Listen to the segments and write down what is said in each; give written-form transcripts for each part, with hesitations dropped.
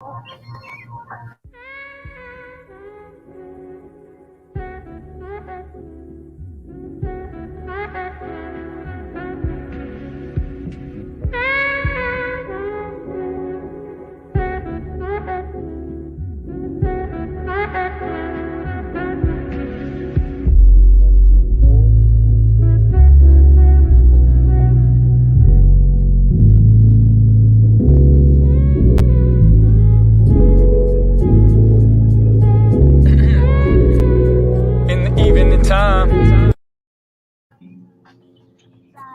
In the evening time.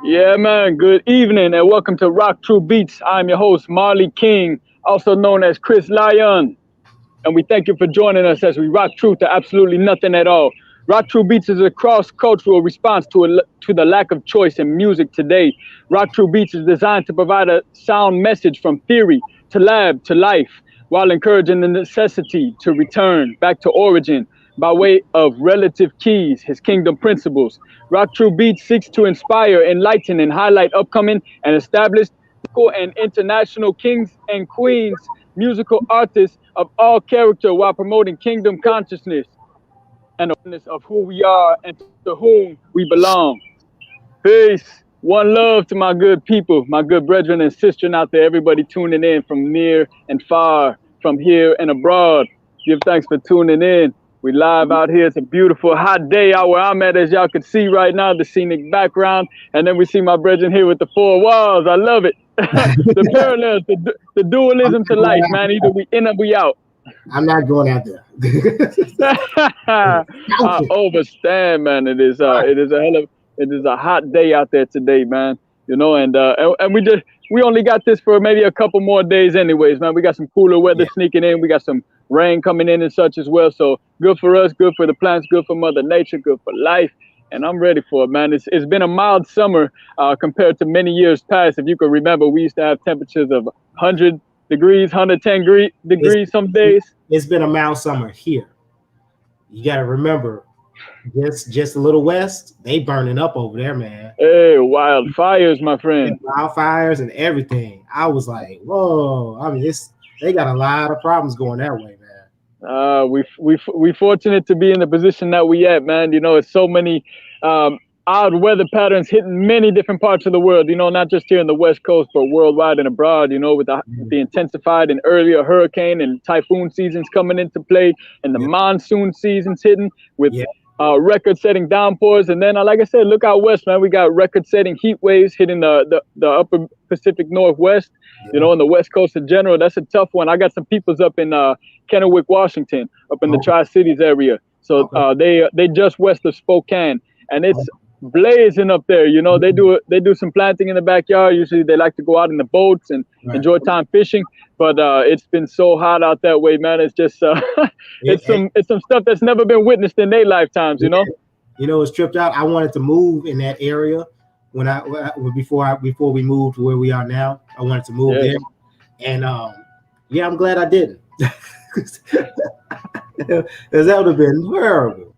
Yeah, man. Good evening and welcome to Rock True Beats. I'm your host, Marley King, also known as Chris Lyon. And we thank you for joining us as we rock truth to absolutely nothing at all. Rock True Beats is a cross-cultural response to the lack of choice in music today. Rock True Beats is designed to provide a sound message from theory to lab to life, while encouraging the necessity to return back to origin by way of relative keys, his kingdom principles. Rock True Beats seeks to inspire, enlighten, and highlight upcoming and established local and international kings and queens, musical artists of all character, while promoting kingdom consciousness and awareness of who we are and to whom we belong. Peace. One love to my good people, my good brethren and sisters out there, everybody tuning in from near and far, from here and abroad. Give thanks for tuning in. We live out here. It's a beautiful, hot day out where I'm at, as y'all can see right now, the scenic background. And then we see my brethren here with the four walls. I love it. The parallels, the dualism to life, man. Either we in or we out. I'm not going out there. I overstand, man. It is a hot day out there today, man. You know, and we only got this for maybe a couple more days anyways, man. We got some cooler weather sneaking in. We got some rain coming in and such as well. So good for us, good for the plants, good for Mother Nature, good for life. And I'm ready for it, man. It's been a mild summer compared to many years past. If you can remember, we used to have temperatures of 100 degrees, 110 degrees some days. It's been a mild summer here. You got to remember, just a little west, they burning up over there, man. Hey, wildfires, my friend. Wildfires and everything. I was like, whoa. I mean, they got a lot of problems going that way, man. We fortunate to be in the position that we at, man. You know, it's so many odd weather patterns hitting many different parts of the world, you know, not just here in the West Coast, but worldwide and abroad, you know, with the intensified and earlier hurricane and typhoon seasons coming into play, and the monsoon seasons hitting with record-setting downpours. And then, like I said, look out west, man. We got record-setting heat waves hitting the upper Pacific Northwest, you know, and the West Coast in general. That's a tough one. I got some peoples up in Kennewick, Washington, up in the Tri-Cities area. So they just west of Spokane, and it's blazing up there. You know, they do some planting in the backyard. Usually they like to go out in the boats and enjoy time fishing, but it's been so hot out that way, man. It's just it's some stuff that's never been witnessed in their lifetimes, you know. You know, it's tripped out. I wanted to move in that area before we moved to where we are now. I wanted to move there, and I'm glad I didn't. Because that would have been horrible.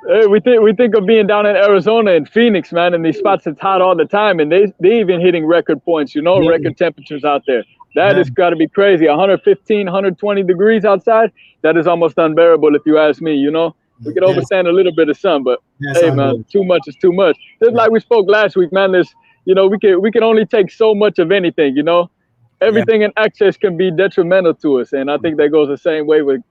Hey, we think of being down in Arizona and Phoenix, man, and these spots it's hot all the time, and they even hitting record points, you know, record temperatures out there. That has got to be crazy. 115, 120 degrees outside. That is almost unbearable if you ask me, you know. We could overstand a little bit of sun, but hey, man, too much is too much. Just like we spoke last week, man, there's, you know, we can only take so much of anything, you know. Everything in excess can be detrimental to us, and I think that goes the same way with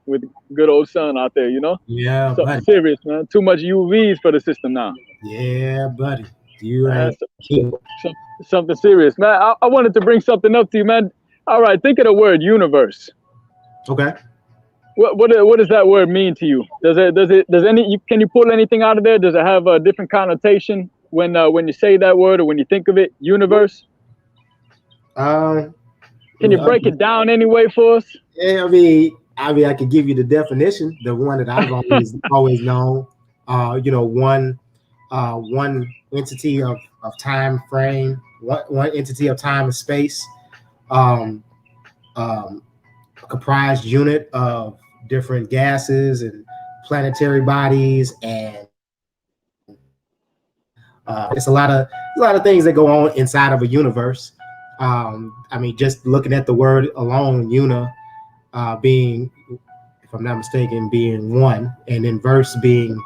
good old sun out there, you know. Yeah, something serious, man. Too much UVs for the system now. Yeah, buddy. Something serious, man. I wanted to bring something up to you, man. All right, think of the word universe. Okay. What does that word mean to you? Can you pull anything out of there? Does it have a different connotation when you say that word or when you think of it? Universe. Can you break it down anyway for us? Yeah, I mean, I could give you the definition, the one that I've always known. You know, one entity of time frame, one entity of time and space, comprised unit of different gases and planetary bodies, and it's a lot of things that go on inside of a universe. I mean, just looking at the word alone, being, if I'm not mistaken, being one, and then verse being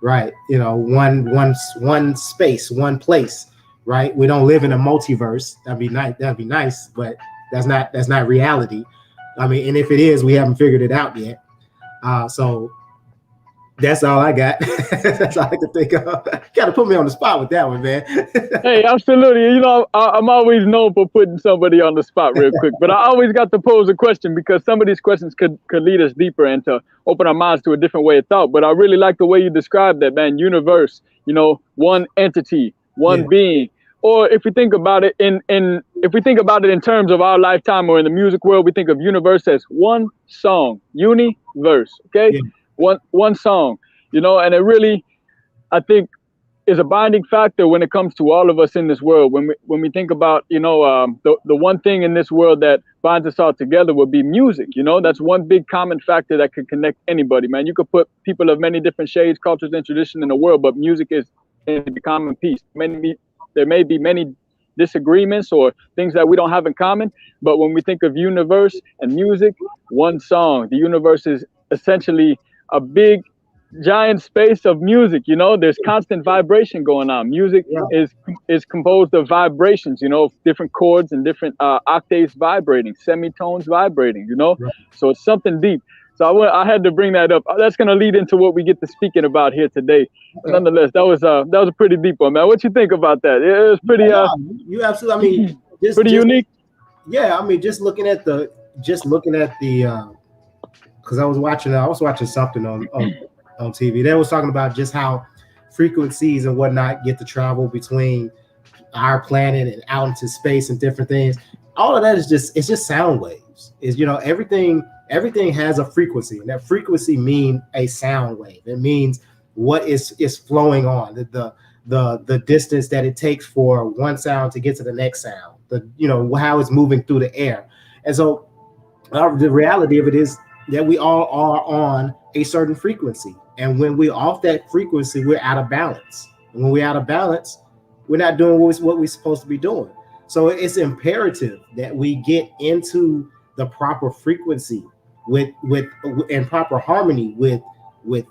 right. You know, one space, one place. Right. We don't live in a multiverse. That'd be nice. That'd be nice, but that's not reality. I mean, and if it is, we haven't figured it out yet. So that's all I got. That's all I can think of. Got to put me on the spot with that one, man. Hey, absolutely. You know, I'm always known for putting somebody on the spot real quick, but I always got to pose a question because some of these questions could lead us deeper and to open our minds to a different way of thought. But I really like the way you described that, man. Universe, you know, one entity, one being. Or if we think about it if we think about it in terms of our lifetime or in the music world, we think of universe as one song, universe. Okay, one song, you know, and it really, I think, is a binding factor when it comes to all of us in this world. When we think about, you know, the one thing in this world that binds us all together would be music. You know, that's one big common factor that could connect anybody, man. You could put people of many different shades, cultures, and tradition in the world, but music is the common piece. There may be many disagreements or things that we don't have in common, but when we think of universe and music, one song. The universe is essentially a big giant space of music. You know, there's constant vibration going on. Music is composed of vibrations, you know, different chords and different octaves vibrating, semitones vibrating, you know. So it's something deep. So I had to bring that up. That's going to lead into what we get to speaking about here today. But nonetheless, that was a pretty deep one, man. What you think about that? It was pretty you absolutely, I mean, pretty unique. Yeah, I mean, just looking at the because I was watching something on TV. They was talking about just how frequencies and whatnot get to travel between our planet and out into space and different things. All of that is just sound waves. Is, you know, everything has a frequency, and that frequency means a sound wave. It means what is flowing on, the distance that it takes for one sound to get to the next sound, you know, how it's moving through the air. And so the reality of it is that we all are on a certain frequency, and when we're off that frequency, we're out of balance. And when we're out of balance, we're not doing what we're supposed to be doing. So it's imperative that we get into the proper frequency with in proper harmony with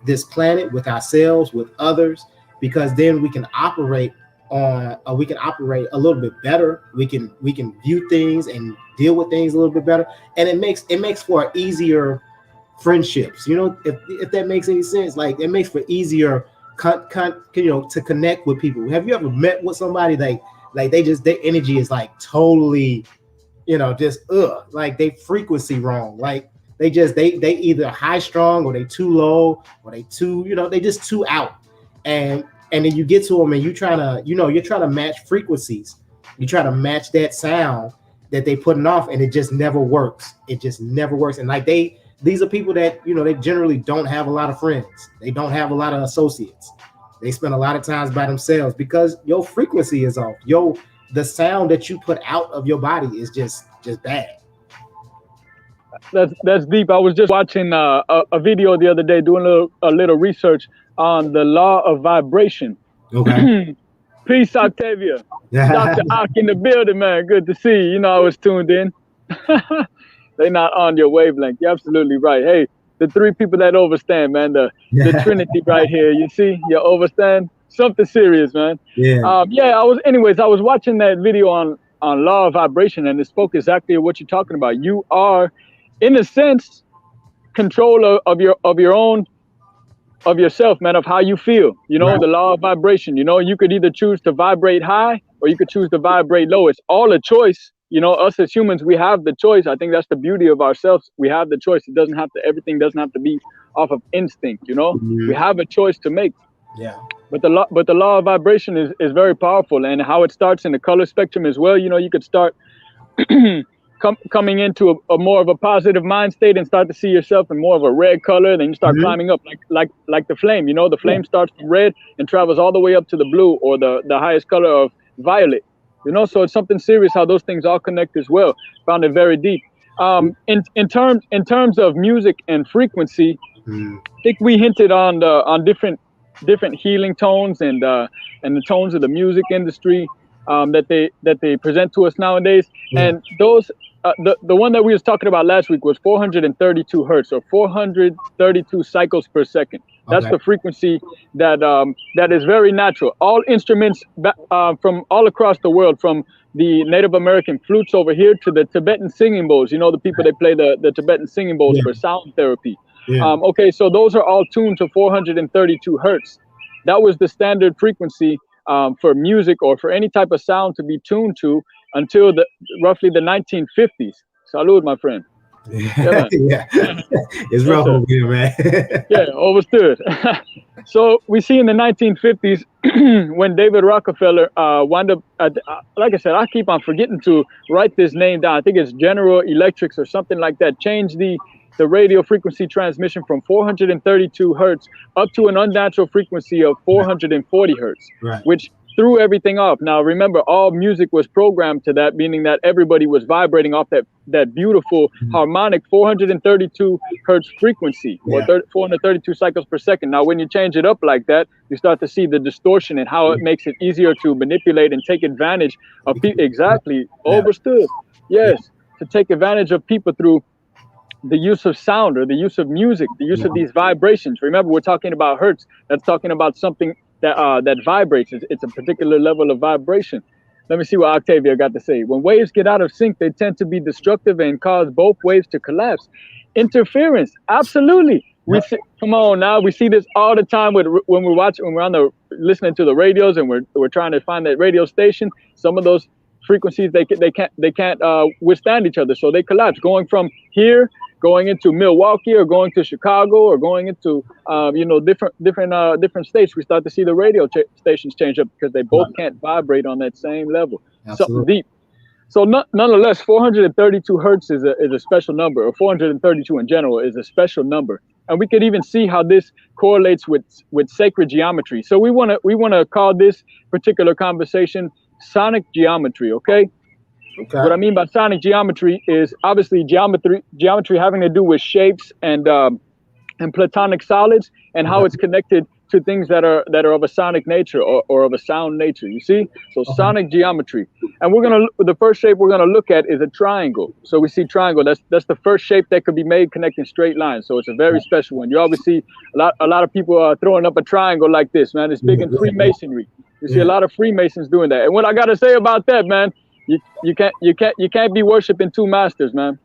this planet, with ourselves, with others, because then we can operate a little bit better. We can view things and deal with things a little bit better, and it makes for easier friendships. You know, if that makes any sense, like it makes for easier to connect with people. Have you ever met with somebody like they just, their energy is like totally, you know, just like they frequency wrong, like they either high strong or they too low or they too, you know, they just too out, and then you get to them and you're trying to match frequencies. You try to match that sound that they putting off, and it just never works. And like these are people that, you know, they generally don't have a lot of friends. They don't have a lot of associates. They spend a lot of times by themselves because your frequency is off. The sound that you put out of your body is just bad. That's deep. I was just watching a video the other day, doing a little research on the law of vibration. Okay. Peace, Octavia. Dr. Ock in the building, man. Good to see you. You know, I was tuned in. They're not on your wavelength. You're absolutely right. Hey, the three people that overstand, man. The Trinity right here. You see, you overstand something serious, man. Yeah. I was watching that video on law of vibration, and it spoke exactly of what you're talking about. You are, in a sense, control of yourself, man, of how you feel. You know, the law of vibration. You know, you could either choose to vibrate high or you could choose to vibrate low. It's all a choice. You know, us as humans, we have the choice. I think that's the beauty of ourselves. We have the choice. Everything doesn't have to be off of instinct. You know, we have a choice to make. Yeah. But the law of vibration is very powerful, and how it starts in the color spectrum as well. You know, you could start coming into a more of a positive mind state and start to see yourself in more of a red color. Then you start climbing up like the flame. You know, the flame starts from red and travels all the way up to the blue, or the highest color of violet. You know, so it's something serious how those things all connect as well. Found it very deep. In terms of music and frequency, I think we hinted on different healing tones and the tones of the music industry that they present to us nowadays. And the one that we was talking about last week was 432 hertz, or 432 cycles per second. That's the frequency that is very natural. All instruments from all across the world, from the Native American flutes over here to the Tibetan singing bowls. You know, the people they play the Tibetan singing bowls for sound therapy. Okay, so those are all tuned to 432 hertz. That was the standard frequency for music or for any type of sound to be tuned to until roughly the 1950s. Salud, my friend. Yeah, it's rough over here, man. Yeah, overstood. So we see in the 1950s when David Rockefeller wound up, like I said, I keep on forgetting to write this name down. I think it's General Electrics or something like that. Changed the radio frequency transmission from 432 hertz up to an unnatural frequency of 440 hertz, which threw everything off. Now, remember, all music was programmed to that, meaning that everybody was vibrating off that beautiful harmonic 432 hertz frequency, or 432 cycles per second. Now, when you change it up like that, you start to see the distortion and how it makes it easier to manipulate and take advantage of people. Exactly. Overstood. Yes. To take advantage of people through the use of sound or the use of music, the use of these vibrations. Remember, we're talking about hertz. That's talking about something that vibrates. It's a particular level of vibration. Let me see what Octavia got to say. When waves get out of sync, they tend to be destructive and cause both waves to collapse. Interference, absolutely. Come on now, we see this all the time when we're listening to the radios and we're trying to find that radio station. Some of those frequencies they can't withstand each other, so they collapse. Going from here, going into Milwaukee, or going to Chicago, or going into different states, we start to see the radio stations change up because they both can't vibrate on that same level. Absolutely. Something deep. So nonetheless, 432 hertz is a special number, or 432 in general is a special number, and we could even see how this correlates with sacred geometry. So we want to call this particular conversation sonic geometry. Okay. What I mean by sonic geometry is obviously geometry having to do with shapes and platonic solids, and how it's connected to things that are of a sonic nature or of a sound nature. You see, so sonic geometry, and the first shape we're gonna look at is a triangle. So we see triangle. That's the first shape that could be made connecting straight lines. So it's a very special one. You always see a lot of people throwing up a triangle like this, man. It's big in Freemasonry. You see a lot of Freemasons doing that. And what I gotta say about that, man, you can't be worshiping two masters, man.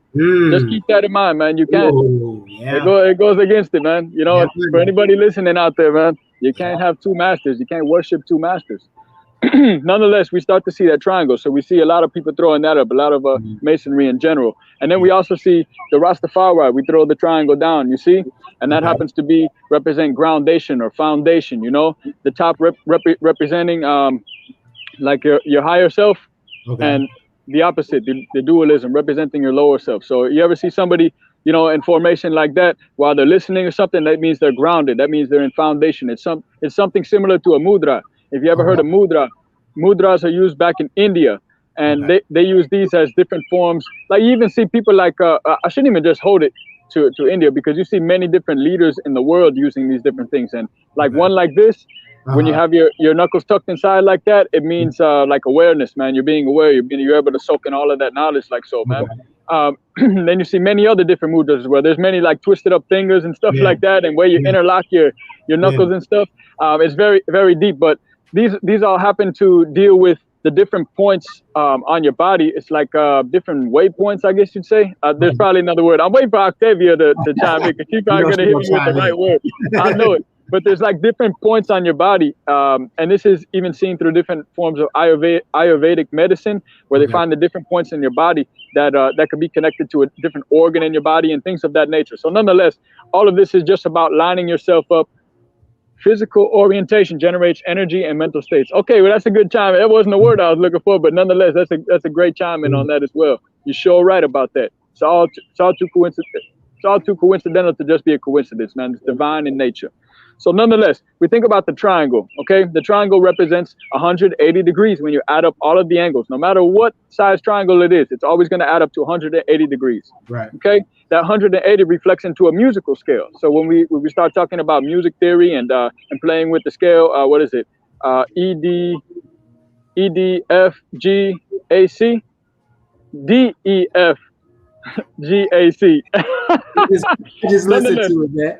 Just keep that in mind, man. You can't. It goes against it, man. You know, for anybody listening out there, man, you can't have two masters. You can't worship two masters. Nonetheless, we start to see that triangle. So we see a lot of people throwing that up, a lot of masonry in general. And then we also see the Rastafari. We throw the triangle down, you see? And that happens to represent groundation or foundation, you know? The top representing like your higher self, and the opposite, the dualism, representing your lower self. So you ever see somebody, you know, in formation like that while they're listening or something, that means they're grounded. That means they're in foundation. It's something similar to a mudra. If you ever heard of mudra, mudras are used back in India, and they use these as different forms. Like you even see people like, I shouldn't even just hold it to India, because you see many different leaders in the world using these different things. And like one like this, when you have your knuckles tucked inside like that, it means like awareness, man. You're being aware. You're able to soak in all of that knowledge like so, man. Then you see many other different mudras as well. There's many like twisted up fingers and stuff like that, and where you interlock your knuckles and stuff. It's very, very deep. But these all happen to deal with the different points on your body. It's like different waypoints, I guess you'd say. There's probably another word. I'm waiting for Octavia to chime in, because she's probably going to hit me with the right word. I know it. But there's like different points on your body. And this is even seen through different forms of Ayurvedic medicine, where they find the different points in your body that could be connected to a different organ in your body and things of that nature. So nonetheless, all of this is just about lining yourself up. Physical orientation generates energy and mental states. Okay, well, that's a good chime. That wasn't the word I was looking for, but nonetheless, that's a great chime in on that as well. You're sure right about that. It's all too coincidental. It's all too coincidental to just be a coincidence, man. It's divine in nature. So nonetheless, we think about the triangle, okay? The triangle represents 180 degrees when you add up all of the angles. No matter what size triangle it is, it's always going to add up to 180 degrees. Right. Okay? That 180 reflects into a musical scale. So when we start talking about music theory and playing with the scale, what is it? E, D, F, G, A, C? D, E, F, GAC. Just listen to it, man.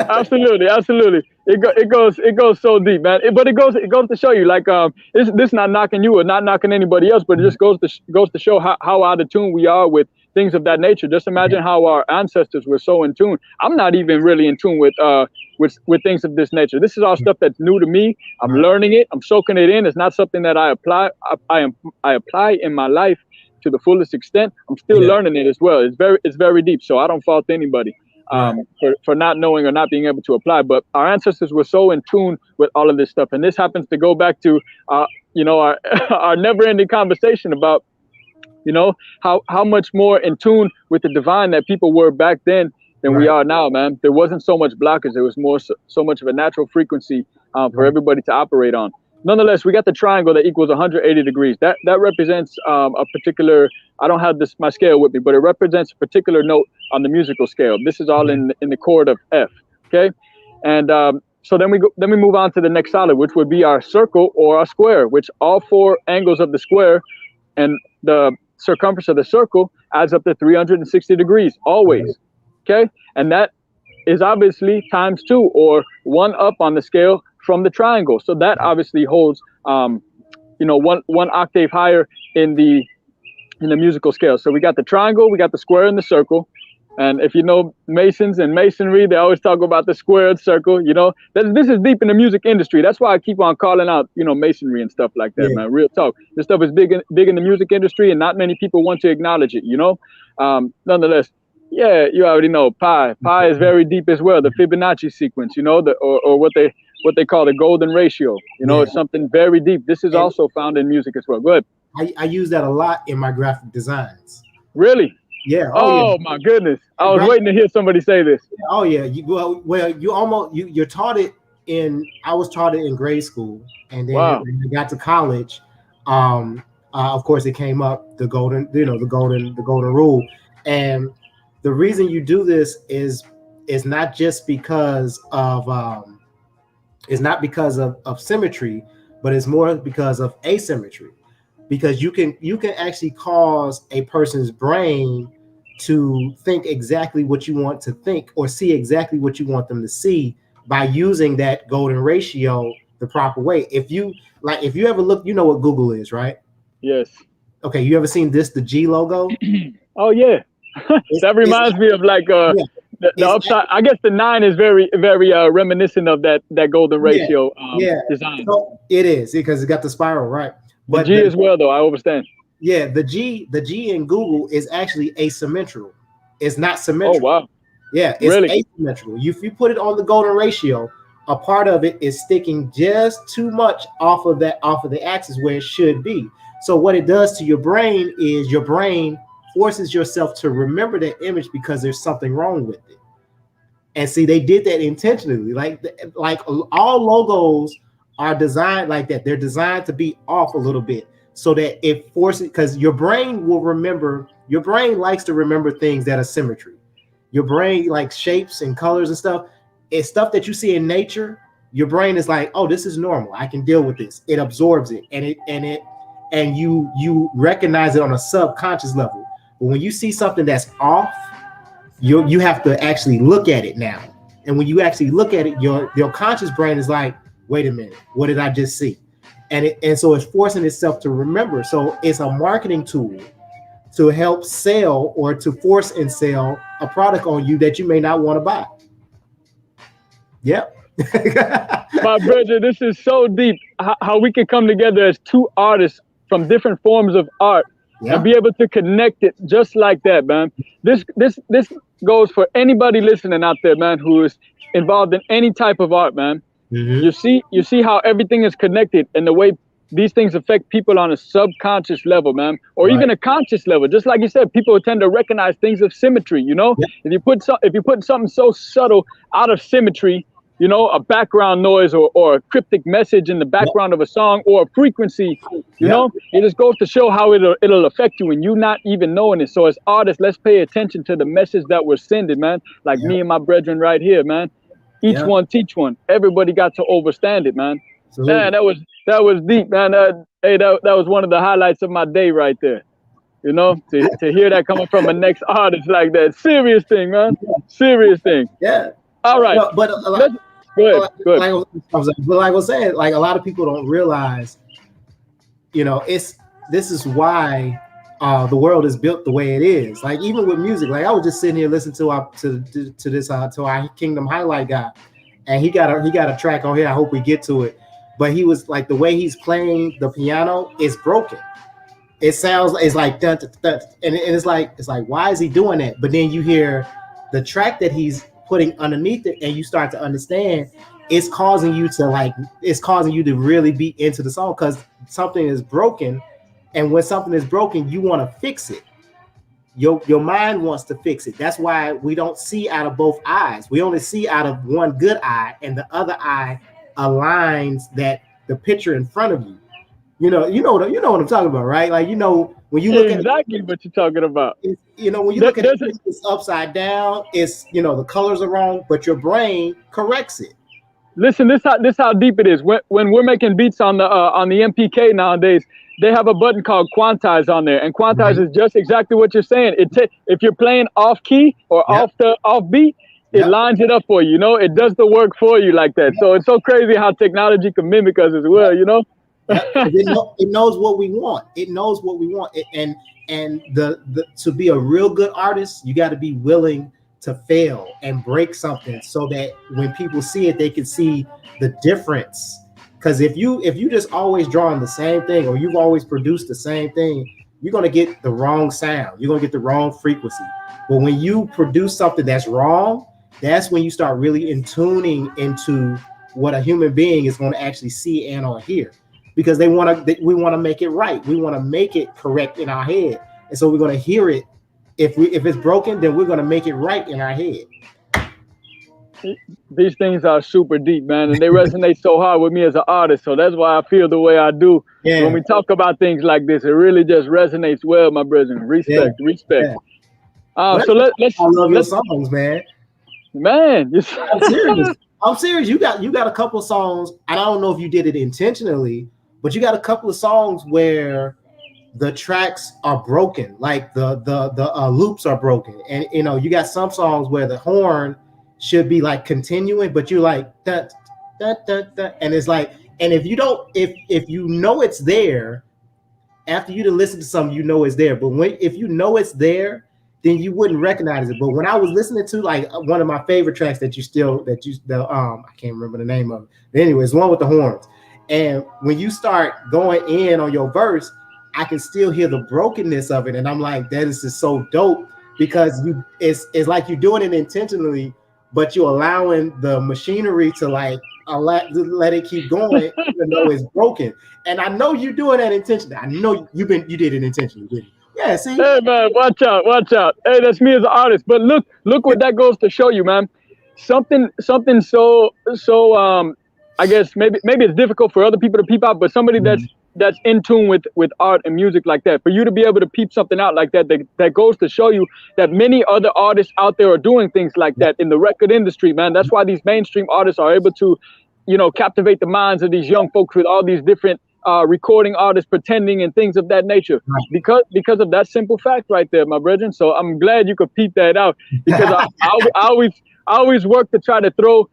Absolutely. It goes so deep, man. But it goes to show you, like, this not knocking you or not knocking anybody else, but it just goes to show how out of tune we are with things of that nature. Just imagine how our ancestors were so in tune. I'm not even really in tune with things of this nature. This is all stuff that's new to me. I'm learning it. I'm soaking it in. It's not something that I apply. I apply in my life to the fullest extent. I'm still learning it as well. It's very deep. So I don't fault anybody for not knowing or not being able to apply. But our ancestors were so in tune with all of this stuff, and this happens to go back to our our never-ending conversation about how much more in tune with the divine that people were back then than we are now, man. There wasn't so much blockage. There was more so much of a natural frequency for everybody to operate on. Nonetheless, we got the triangle that equals 180 degrees. That represents a particular, I don't have my scale with me, but it represents a particular note on the musical scale. This is all in the chord of F, okay? And so then we move on to the next solid, which would be our circle or our square, which all four angles of the square and the circumference of the circle adds up to 360 degrees, always, okay? And that is obviously times 2 or 1 up on the scale from the triangle. So that obviously holds, one octave higher in the musical scale. So we got the triangle, we got the square and the circle. And if you know Masons and masonry, they always talk about the squared circle. This is deep in the music industry. That's why I keep on calling out, masonry and stuff like that, man. Real talk. This stuff is big in the music industry, and not many people want to acknowledge it. Nonetheless, yeah, you already know pi. Pi is very deep as well. The Fibonacci sequence, or what they call the golden ratio. It's something very deep. This is also found in music as well. Go ahead. I use that a lot in my graphic designs. Really? Yeah. Oh my goodness! I was waiting to hear somebody say this. Oh yeah. You're taught it I was taught it in grade school, and then when I got to college, of course it came up the golden rule, and the reason you do this is not just because of symmetry, but it's more because of asymmetry, because you can actually cause a person's brain to think exactly what you want to think or see exactly what you want them to see by using that golden ratio the proper way. If you ever look, you know what Google is, right? Yes. Okay, you ever seen the G logo? Oh yeah. That reminds me of the upside. I guess the 9 is very, very reminiscent of that golden ratio design. So it is, because it got the spiral, right? But the G as well, though, I understand. Yeah, the G in Google is actually asymmetrical. It's not symmetrical. Oh wow. Yeah, it's asymmetrical. If you put it on the golden ratio, a part of it is sticking just too much off of the axis where it should be. So what it does to your brain is your brain forces yourself to remember that image because there's something wrong with it. And see, they did that intentionally. Like all logos are designed like that. They're designed to be off a little bit so that it forces, because your brain likes to remember things that are symmetry. Your brain likes shapes and colors and stuff. It's stuff that you see in nature. Your brain is like, oh, this is normal. I can deal with this. It absorbs it and you recognize it on a subconscious level. But when you see something that's off, you have to actually look at it now. And when you actually look at it, your conscious brain is like, wait a minute, what did I just see? And so it's forcing itself to remember. So it's a marketing tool to help sell or to force and sell a product on you that you may not want to buy. Yep. My brother, this is so deep. How we can come together as two artists from different forms of art and be able to connect it just like that, man. This goes for anybody listening out there, man, who is involved in any type of art, man. Mm-hmm. You see how everything is connected and the way these things affect people on a subconscious level, man, or even a conscious level. Just like you said, people tend to recognize things of symmetry. If you put something so subtle out of symmetry, a background noise or a cryptic message in the background of a song or a frequency, it just goes to show how it'll affect you and you not even knowing it. So as artists, let's pay attention to the message that we're sending, man. Like me and my brethren right here, man. Each one teach one. Everybody got to understand it, man. Absolutely. Man, that was deep, man. Hey, that was one of the highlights of my day right there. You know, to hear that coming from a next artist like that, serious thing, man, serious thing. Yeah. All right, but go ahead. Like I was saying, like a lot of people don't realize, you know, this is why the world is built the way it is. Like even with music, like I was just sitting here listening to our Kingdom Highlight guy, and he got a track on here. I hope we get to it, but he was like, the way he's playing the piano is broken. It sounds, it's like dun, dun, dun, and it's like why is he doing that? But then you hear the track that he's putting underneath it, and you start to understand it's causing you to really be into the song, because something is broken. And when something is broken, you want to fix it. Your mind wants to fix it. That's why we don't see out of both eyes. We only see out of one good eye, and the other eye aligns the picture in front of you. You know what I'm talking about, right? Like, you know, when you look exactly what you're talking about. You know, when you look at it, it's upside down. It's, you know, the colors are wrong, but your brain corrects it. Listen, this how deep it is. When we're making beats on the MPK nowadays, they have a button called quantize on there, and quantize is just exactly what you're saying. If you're playing off key or off beat, it lines it up for you. You know, it does the work for you like that. So it's so crazy how technology can mimic us as well. You know. It knows what we want. It knows what we want. And to be a real good artist, you got to be willing to fail and break something, so that when people see it, they can see the difference. Because if you just always drawing the same thing, or you've always produced the same thing, you're gonna get the wrong sound. You're gonna get the wrong frequency. But when you produce something that's wrong, that's when you start really tuning into what a human being is going to actually see and or hear. Because we want to make it right. We want to make it correct in our head. And so we're going to hear it. If it's broken, then we're going to make it right in our head. These things are super deep, man, and they resonate so hard with me as an artist. So that's why I feel the way I do. Yeah. When we talk about things like this, it really just resonates well, my brethren. Respect. Yeah. So let's. I love your songs, man. Man, I'm serious. You got a couple of songs, and I don't know if you did it intentionally, but you got a couple of songs where the tracks are broken, like the loops are broken, and you know, you got some songs where the horn should be like continuing, but you're like da, da, da, da, and it's like, and if you know it's there, after you to listen to something, you know it's there. But if you know it's there, then you wouldn't recognize it. But when I was listening to like one of my favorite tracks I can't remember the name of it. But anyway, it's one with the horns. And when you start going in on your verse, I can still hear the brokenness of it. And I'm like, that is just so dope, because it's like you're doing it intentionally, but you're allowing the machinery to like let it keep going even though it's broken. And I know you're doing that intentionally. I know you did it intentionally, didn't you? Yeah, see? Hey man, watch out. Hey, that's me as an artist. But look what that goes to show you, man. Something so I guess maybe it's difficult for other people to peep out, but somebody that's in tune with art and music like that, for you to be able to peep something out like that goes to show you that many other artists out there are doing things like that in the record industry, man. That's why these mainstream artists are able to, you know, captivate the minds of these young folks with all these different recording artists pretending and things of that nature, because of that simple fact right there, my brethren. So I'm glad you could peep that out, because I always work to try to throw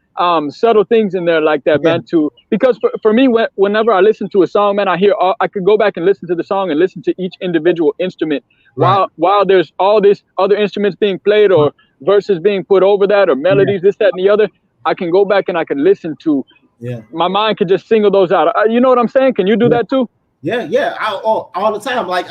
subtle things in there like that, man. Because for me, whenever I listen to a song, man, I could go back and listen to the song and listen to each individual instrument while there's all this other instruments being played or verses being put over that or melodies, this, that, and the other. I can go back and I can listen to. My mind could just single those out. You know what I'm saying? Can you do that too? Yeah. All the time. Like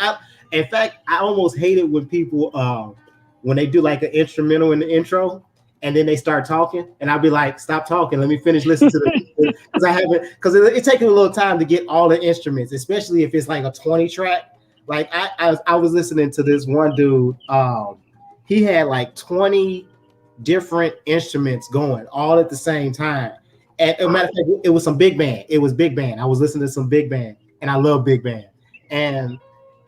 in fact, I almost hate it when people when they do like an instrumental in the intro and then they start talking, and I'll be like, stop talking, let me finish listening to the because it takes a little time to get all the instruments, especially if it's like a 20 track. Like I was listening to this one dude, he had like 20 different instruments going all at the same time. And as a matter of fact, it was some big band. It was big band. I was listening to some big band, and I love big band. And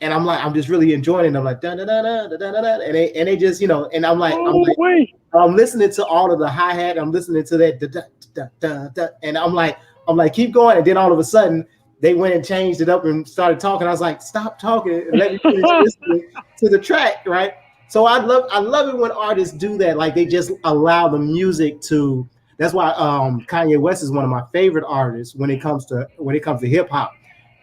I'm like, I'm just really enjoying it. I'm like, da da da da da da da, and they just, you know, and I'm listening to all of the hi hat. I'm listening to that da da da da da, and I'm like, keep going. And then all of a sudden, they went and changed it up and started talking. I was like, stop talking and let me finish listening to the track, right? So I love it when artists do that. Like they just allow the music to. That's why Kanye West is one of my favorite artists when it comes to hip hop.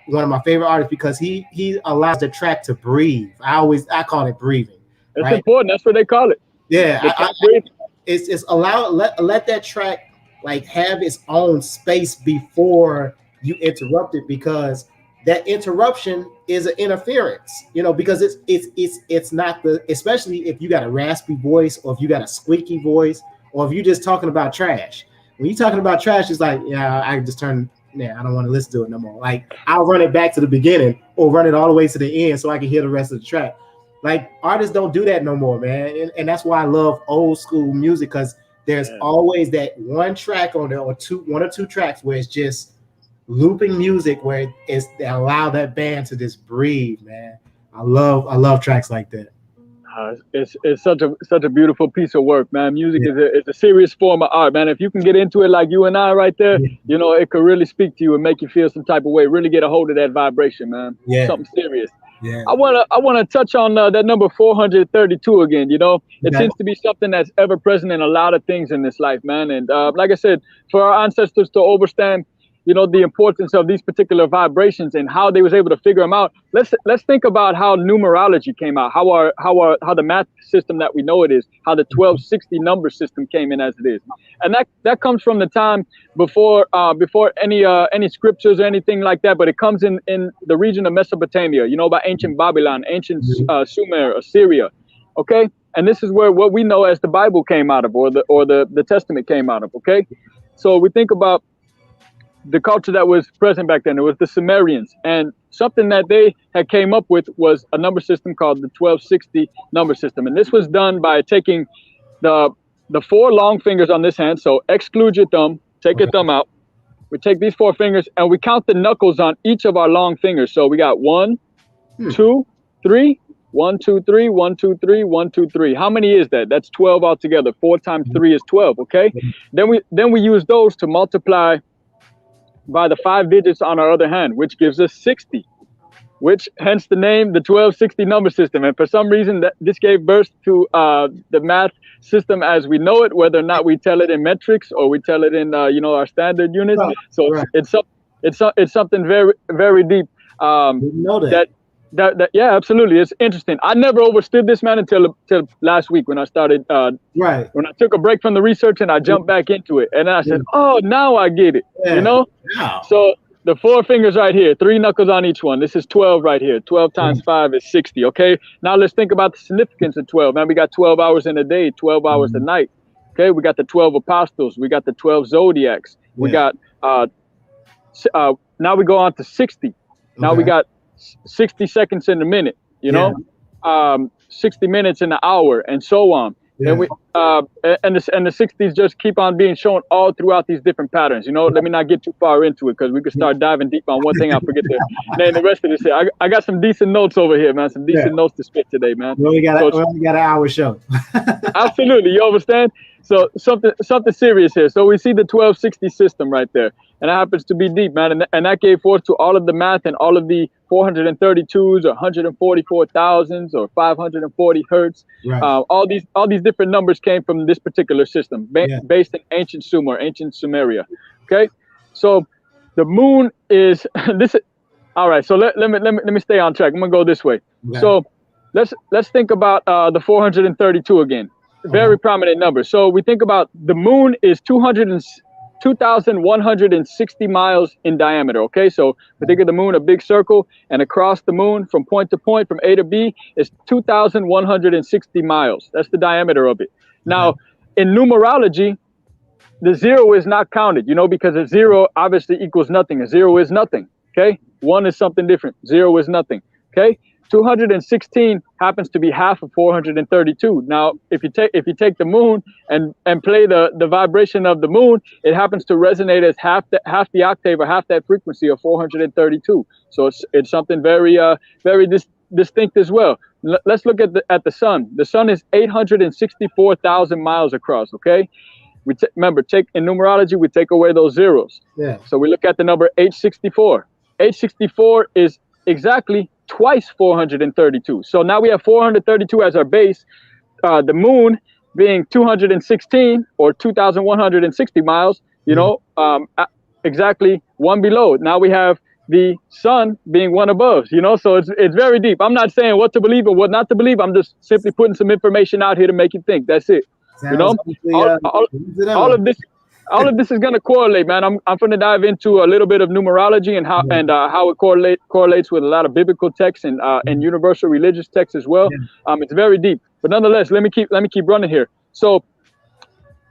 One of my favorite artists because he allows the track to breathe. I call it breathing. It's right? important. That's what they call it. Yeah, it's let that track like have its own space before you interrupt it, because that interruption is an interference, because it's not especially if you got a raspy voice or if you got a squeaky voice or if you're just talking about trash. When you're talking about trash, it's like, yeah, I just I don't want to listen to it no more. Like I'll run it back to the beginning or run it all the way to the end so I can hear the rest of the track. Like artists don't do that no more, man. And that's why I love old school music, because there's always that one track on there or one or two tracks where it's just looping music where they allow that band to just breathe, man. I love tracks like that. It's such a beautiful piece of work, man. Music is a serious form of art, man. If you can get into it like you and I right there, it could really speak to you and make you feel some type of way. Really get a hold of that vibration, man. Yeah. Something serious. Yeah. I wanna touch on that number 432 again. It seems to be something that's ever present in a lot of things in this life, man. And like I said, for our ancestors to understand, the importance of these particular vibrations and how they was able to figure them out. Let's think about how numerology came out, how the math system that we know it is, how the 1260 number system came in as it is, and that comes from the time before any scriptures or anything like that. But it comes in the region of Mesopotamia, by ancient Babylon, ancient Sumer, Assyria, okay. And this is where what we know as the Bible came out of, or the Testament came out of, okay. So we think about the culture that was present back then. It was the Sumerians, and something that they had came up with was a number system called the 1260 number system. And this was done by taking the four long fingers on this hand. So exclude your thumb, take your thumb out. We take these four fingers and we count the knuckles on each of our long fingers. So we got 1, 2, 3, 1, 2, 3, 1, 2, 3, 1, 2, 3. How many is that? That's 12 altogether. 4 times 3 is 12. Okay. Then we use those to multiply by the 5 digits on our other hand, which gives us 60, which hence the name, the 1260 number system. And for some reason this gave birth to the math system as we know it, whether or not we tell it in metrics or we tell it in our standard units. So it's something very, very deep. That yeah, absolutely. It's interesting. I never understood this, man, until last week when I started when I took a break from the research and I jumped back into it. And then I said, oh, now I get it. Yeah. So the 4 fingers right here, 3 knuckles on each one. This is 12 right here. 12 times 5 is 60. Okay. Now let's think about the significance of 12. Man, we got 12 hours in a day, 12 hours a night. Okay. We got the 12 apostles. We got the 12 zodiacs. We got now we go on to 60. Now we got 60 seconds in a minute, 60 minutes in an hour, and so on. And we and the 60s just keep on being shown all throughout these different patterns. Let me not get too far into it because we could start diving deep on one thing. I forget to name the rest of this. I got some decent notes over here, man. Some decent notes to spit today, man. We only got an hour show. Absolutely, you understand? So something serious here. So we see the 1260 system right there, and it happens to be deep, man. And that gave forth to all of the math and all of the 432s or 144,000s or 540 hertz. Right. All these different numbers came from this particular system based in ancient Sumer, ancient Sumeria. Okay, so the moon is this. All right, so let me stay on track. I'm gonna go this way. Okay. So let's think about the 432 again. Very prominent number. So we think about the moon is 2,160 miles in diameter. Okay, so we think of the moon, a big circle, and across the moon from point to point, from A to B, is 2,160 miles. That's the diameter of it. Now, in numerology, the 0 is not counted, because a 0 obviously equals nothing. A 0 is nothing. Okay, 1 is something different. 0 is nothing. Okay. 216 happens to be half of 432. Now, if you take the moon and play the vibration of the moon, it happens to resonate as half the octave or half that frequency of 432. So it's something very very distinct as well. Let's look at the sun. The sun is 864,000 miles across. Okay, remember, in numerology we take away those zeros. Yeah. So we look at the number 864. H64 is exactly twice 432. So now we have 432 as our base. The moon being 216 or 2,160 miles, you know, exactly one below. Now we have the sun being one above, you know, so it's very deep. I'm not saying what to believe or what not to believe. I'm just simply putting some information out here to make you think. That's it. You know, all of this is going to correlate, man. I'm going to dive into a little bit of numerology and how it correlates with a lot of biblical texts and universal religious texts as well. It's very deep, but nonetheless, let me keep running here. So,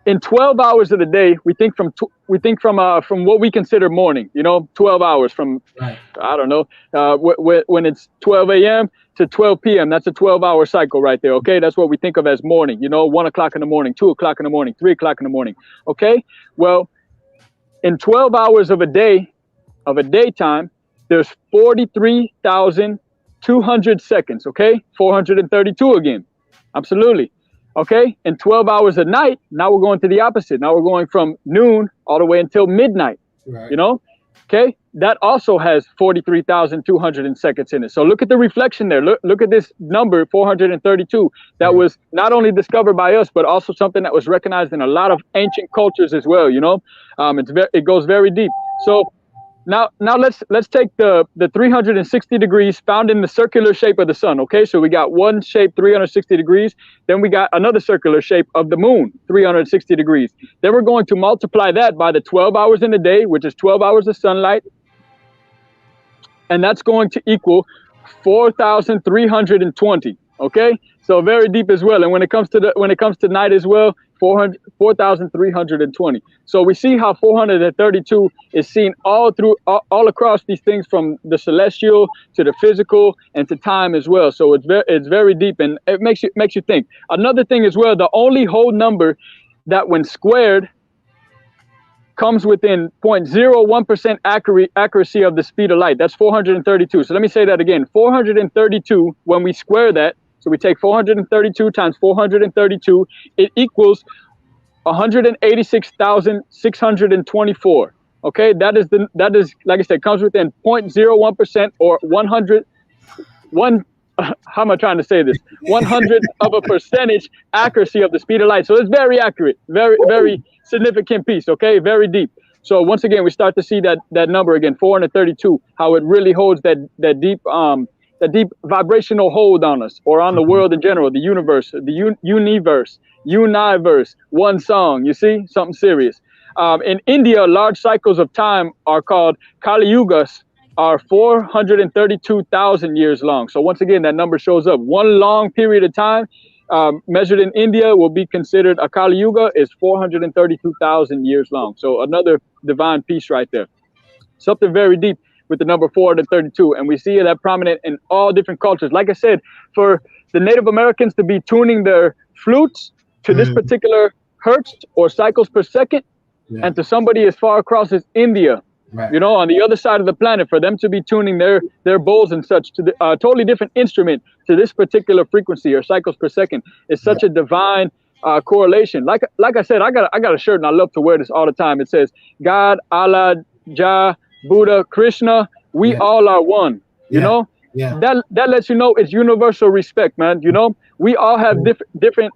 in 12 hours of the day, we think from what we consider morning. You know, 12 hours from I don't know when it's 12 a.m. to 12 p.m. That's a 12-hour cycle right there. Okay, that's what we think of as morning. You know, 1 o'clock in the morning, 2 o'clock in the morning, 3 o'clock in the morning. Okay, well, in 12 hours of a day, of a daytime, there's 43,200 seconds. Okay, 432 again. Absolutely. Okay, in 12 hours a night, now we're going to the opposite. Now we're going from noon all the way until midnight. You know, okay, that also has 43,200 seconds in it. So look at the reflection there. Look at this number, 432. That was not only discovered by us, but also something that was recognized in a lot of ancient cultures as well. You know, it goes very deep. So now let's take the 360 degrees found in the circular shape of the sun. Okay, so we got one shape 360 degrees, then we got another circular shape of the moon 360 degrees. Then we're going to multiply that by the 12 hours in the day, which is 12 hours of sunlight, and that's going to equal 4,320. Okay, so very deep as well. And when it comes to night as well, 4,320. So we see how 432 is seen all across these things, from the celestial to the physical and to time as well. So it's very deep, and it makes you think. Another thing as well, the only whole number that when squared comes within 0.01% accuracy of the speed of light. That's 432. So let me say that again. 432, when we square that, so we take 432 times 432, it equals 186,624. Okay, that is like I said, comes within 0.01% or 100 how am I trying to say this? 100 of a percentage accuracy of the speed of light. So it's very accurate, very significant piece. Okay, very deep. So once again, we start to see that number again, 432, how it really holds that deep vibrational hold on us, or on the world in general, the universe, the universe, one song. You see, something serious. In India, large cycles of time are called Kali Yugas, are 432,000 years long. So once again, that number shows up. One long period of time measured in India will be considered a Kali Yuga, is 432,000 years long. So another divine piece right there. Something very deep with the number 432, and we see that prominent in all different cultures. Like I said, for the Native Americans to be tuning their flutes to this particular hertz or cycles per second, and to somebody as far across as India, you know, on the other side of the planet, for them to be tuning their bowls and such to the totally different instrument to this particular frequency or cycles per second, is such a divine correlation. Like I said, I got a shirt and I love to wear this all the time. It says, God, Allah, Jah, Buddha, Krishna, we all are one. You know, that lets you know it's universal respect, man. You know, we all have different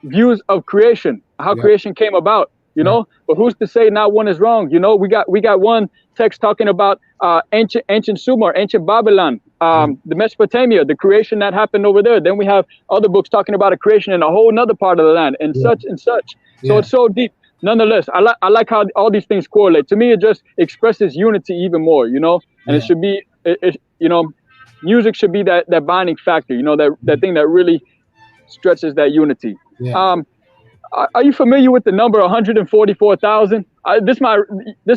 views of creation, how creation came about. You know, but who's to say not one is wrong? You know, we got one text talking about ancient Sumer, ancient Babylon, the Mesopotamia, the creation that happened over there. Then we have other books talking about a creation in a whole nother part of the land, and such and such. So it's so deep. Nonetheless, I like how all these things correlate. To me, it just expresses unity even more, you know, and it should be, you know, music should be that binding factor, you know, that thing that really stretches that unity. Are you familiar with the number 144,000? This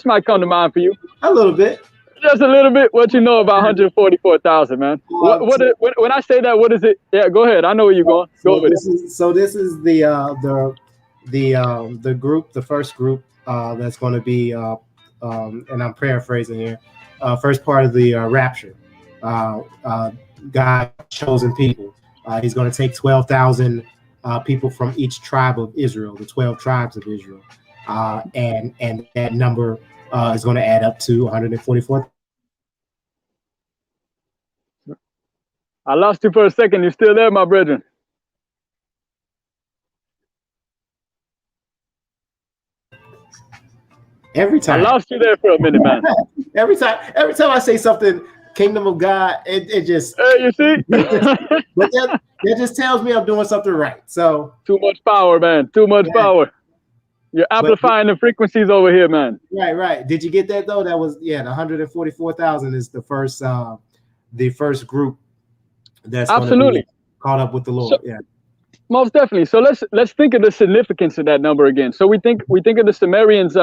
might come to mind for you. A little bit. Just a little bit. What you know about 144,000, man? When I say that, what is it? Yeah, go ahead. I know where you're going. Go with it. This is the group, the first group that's going to be, and I'm paraphrasing here, first part of the rapture. God chosen people. He's going to take 12,000 people from each tribe of Israel, the 12 tribes of Israel, and that number is going to add up to 144,000. I lost you for a second. You still there, my brethren? Every time. I lost you there for a minute, man. every time I say something, Kingdom of God, it just. Hey, you see? But that just tells me I'm doing something right. So too much power, man. Too much power. You're amplifying the frequencies over here, man. Right. Did you get that though? That was the 144,000 is the first group that's absolutely caught up with the Lord. So, most definitely. So let's think of the significance of that number again. So we think of the Sumerians,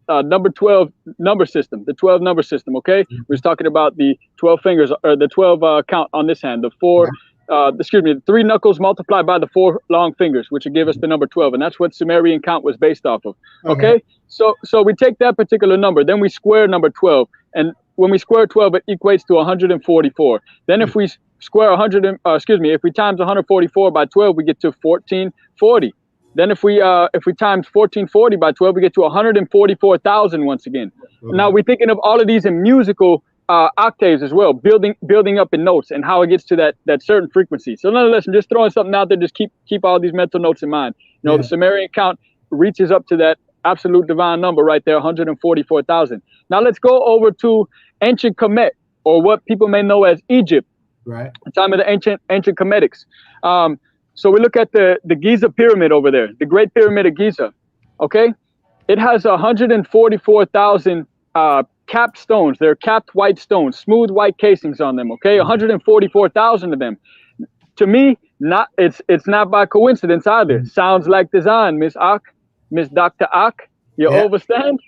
number 12 number system, the 12 number system. Okay, we're talking about the 12 fingers or the 12 count on this hand, the four. The 3 knuckles multiplied by the 4 long fingers, which would give us the number 12, and that's what Sumerian count was based off of. Okay, so we take that particular number, then we square number 12, and when we square 12, it equates to 144. Then if we square if we times 144 by 12, we get to 1440. Then if we times 1440 by 12, we get to 144,000 once again. Now we're thinking of all of these in musical octaves as well, building up in notes and how it gets to that certain frequency. So nonetheless, I'm just throwing something out there. Just keep all these mental notes in mind. The Sumerian count reaches up to that absolute divine number right there, 144,000. Now let's go over to ancient Kemet, or what people may know as Egypt. Right. The time of the ancient Kemetics. So we look at the Giza pyramid over there, the Great Pyramid of Giza. Okay, it has 144,000 capped stones. They're capped white stones, smooth white casings on them. Okay, 144,000 of them. To me, it's not by coincidence either. Sounds like design, Miss Dr. Ak. You overstand?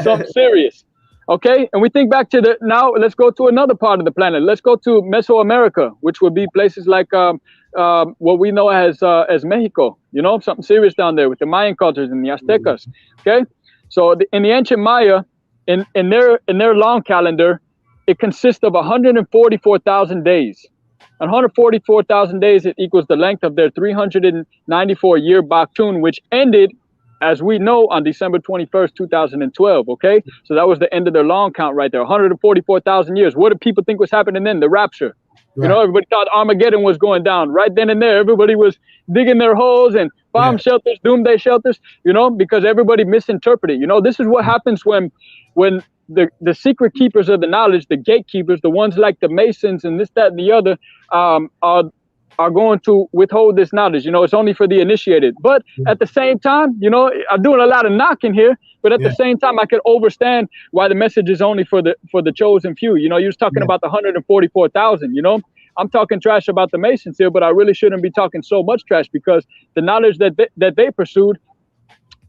Something serious. Okay, and we think back to now let's go to another part of the planet. Let's go to Mesoamerica, which would be places like what we know as Mexico. Something serious down there with the Mayan cultures and the Aztecas. Okay, so in the ancient Maya, in their long calendar, it consists of 144,000 days. 144,000 days, it equals the length of their 394-year Baktun, which ended, as we know, on December 21st, 2012, okay? So that was the end of their long count right there, 144,000 years. What did people think was happening then? The rapture. Right. Everybody thought Armageddon was going down right then and there. Everybody was digging their holes and bomb shelters, doomsday shelters, because everybody misinterpreted. This is what happens when the secret keepers of the knowledge, the gatekeepers, the ones like the Masons and this, that, and the other, are going to withhold this knowledge. It's only for the initiated. But at the same time, I'm doing a lot of knocking here, but at the same time, I could understand why the message is only for the chosen few. You was talking about the 144,000, I'm talking trash about the Masons here, but I really shouldn't be talking so much trash, because the knowledge that they pursued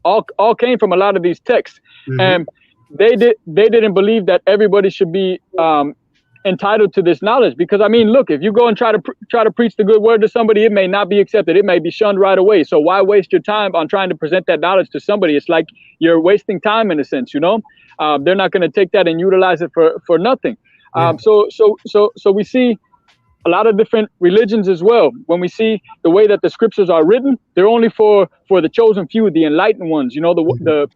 all came from a lot of these texts. And they didn't believe that everybody should be entitled to this knowledge, because look, if you go and try to preach the good word to somebody, it may not be accepted. It may be shunned right away. So why waste your time on trying to present that knowledge to somebody? It's like you're wasting time in a sense. They're not going to take that and utilize it for nothing. So we see a lot of different religions as well. When we see the way that the scriptures are written, they're only for the chosen few, the enlightened ones. The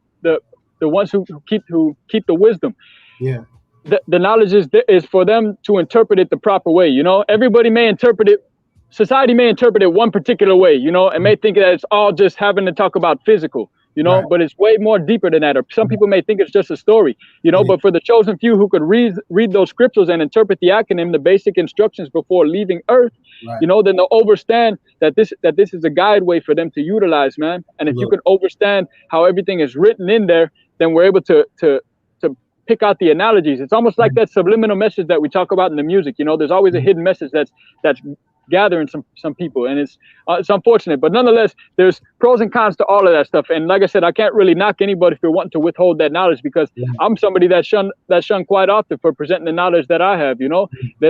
ones who keep the wisdom. Yeah. The knowledge is for them to interpret it the proper way. Everybody may interpret it. Society may interpret it one particular way, and may think that it's all just having to talk about physical, right. But it's way more deeper than that. Or some people may think it's just a story, but for the chosen few who could read those scriptures and interpret the acronym, the basic instructions before leaving Earth, right. Then they'll understand that this is a guide way for them to utilize, man. And if you can understand how everything is written in there, then we're able to pick out the analogies. It's almost like that subliminal message that we talk about in the music. There's always a hidden message that's gathering some people, and it's unfortunate, but nonetheless, there's pros and cons to all of that stuff. And like I said, I can't really knock anybody if you're wanting to withhold that knowledge, because I'm somebody that's shunned quite often for presenting the knowledge that I have. They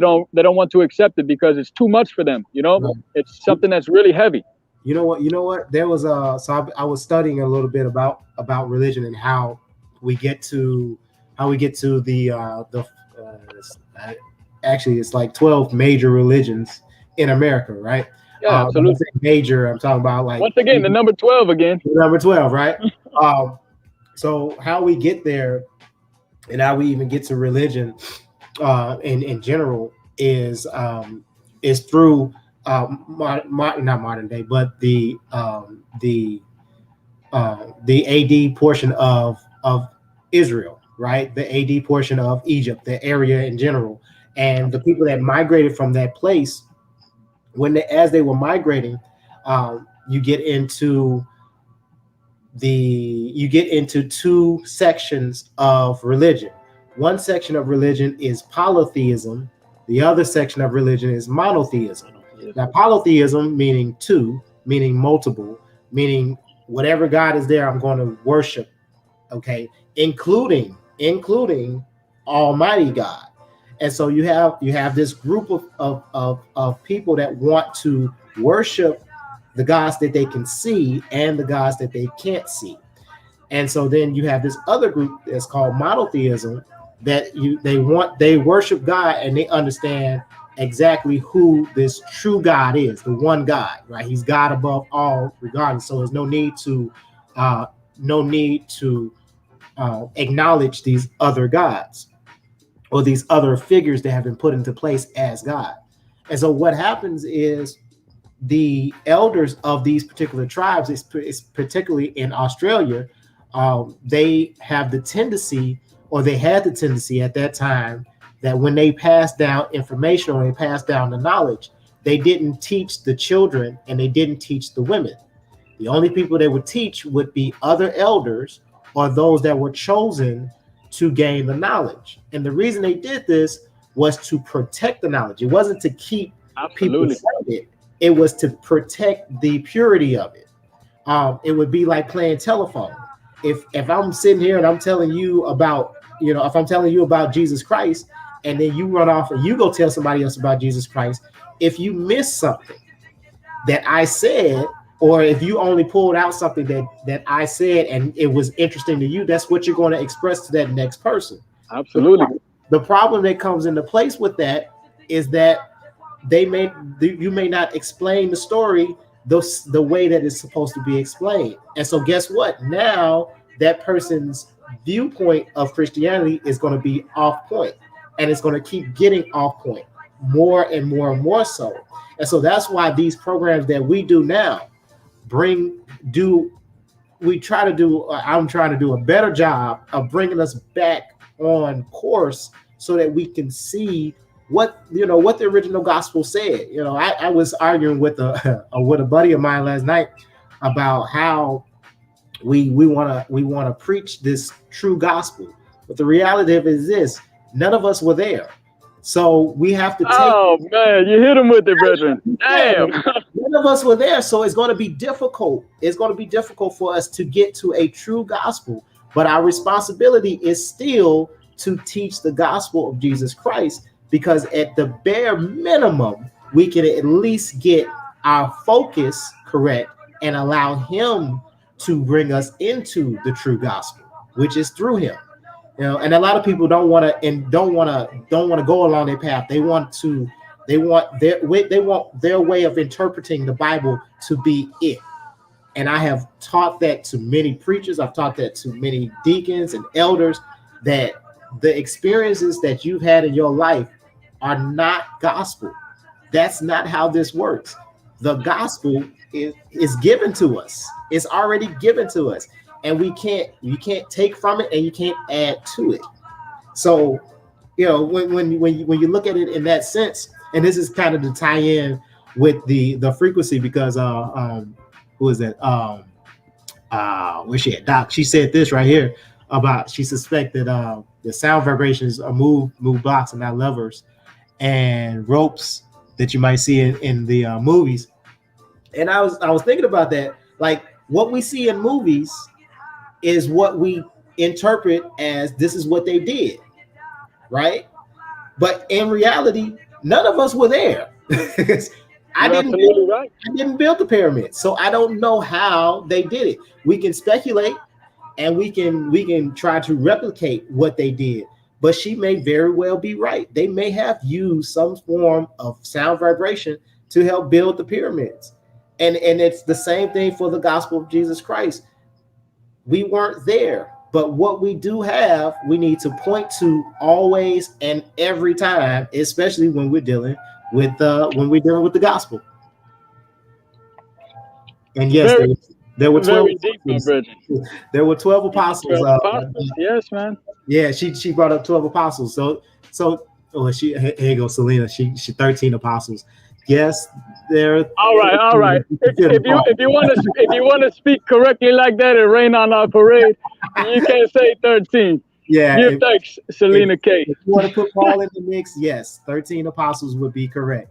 don't want to accept it because it's too much for them. It's something that's really heavy. You know what? There was I was studying a little bit about religion and how we get to the actually it's like 12 major religions in America, right? Yeah, absolutely. Major, I'm talking about like once again the number 12 again. Number 12, right? So how we get there and how we even get to religion in general is is through not modern day, but the AD portion of Israel, right? The AD portion of Egypt, the area in general, and the people that migrated from that place, as they were migrating, you get into two sections of religion. One section of religion is polytheism. The other section of religion is monotheism. Now, polytheism meaning two, meaning multiple, meaning whatever God is there, I'm going to worship, okay, including Almighty God. And so you have this group of people that want to worship the gods that they can see and the gods that they can't see. And so then you have this other group that's called monotheism, that they worship God and they understand exactly who this true God is, the one God, right? He's God above all, regardless. So there's no need to acknowledge these other gods or these other figures that have been put into place as God. And so what happens is the elders of these particular tribes, is particularly in Australia, they have the tendency, or they had the tendency at that time, that when they passed down information or they passed down the knowledge, they didn't teach the children and they didn't teach the women. The only people they would teach would be other elders or those that were chosen to gain the knowledge. And the reason they did this was to protect the knowledge. It wasn't to keep people from it. It was to protect the purity of it. It would be like playing telephone. If I'm sitting here and I'm telling you about, if I'm telling you about Jesus Christ, and then you run off and you go tell somebody else about Jesus Christ, if you miss something that I said, or if you only pulled out something that I said and it was interesting to you, that's what you're going to express to that next person. Absolutely. The problem that comes into place with that is that you may not explain the story the way that it's supposed to be explained. And so guess what? Now that person's viewpoint of Christianity is going to be off point, and it's going to keep getting off point more and more and more so. And so that's why these programs that we do now I'm trying to do a better job of bringing us back on course so that we can see what the original gospel said. I was arguing with a buddy of mine last night about how we want to preach this true gospel, but the reality of it is this: none of us were there, so we have to take. Oh man, you hit him with it, brethren. Damn. None of us were there, so it's going to be difficult. It's going to be difficult for us to get to a true gospel, but our responsibility is still to teach the gospel of Jesus Christ. Because at the bare minimum, we can at least get our focus correct and allow him to bring us into the true gospel, which is through him. And a lot of people don't want to go along their path. They want their way of interpreting the Bible to be it. And I have taught that to many preachers. I've taught that to many deacons and elders, that the experiences that you've had in your life are not gospel. That's not how this works. The gospel is given to us. It's already given to us, and you can't take from it and you can't add to it. So, when you look at it in that sense, and this is kind of to tie in with the frequency, because who is that? Where's she at? Doc. She said this right here about, she suspected the sound vibrations are move blocks and not levers and ropes that you might see in the movies. And I was thinking about that. Like, what we see in movies is what we interpret as this is what they did, right? But in reality, none of us were there. I didn't build the pyramid, so I don't know how they did it. We can speculate and we can try to replicate what they did. But she may very well be right. They may have used some form of sound vibration to help build the pyramids. And it's the same thing for the gospel of Jesus Christ. We weren't there, but what we do have, we need to point to always and every time, especially when we're dealing with when we're dealing with the gospel. And yes, there were 12 apostles. There were 12 apostles. 12 apostles. Yes, man. Yeah, she brought up 12 apostles. So here you go, Selena. She 13 apostles. Yes, there. All right. If you want to speak correctly like that and rain on our parade, you can't say 13. Yeah. Give thanks, Selena K. If you want to put Paul in the mix, yes, 13 apostles would be correct.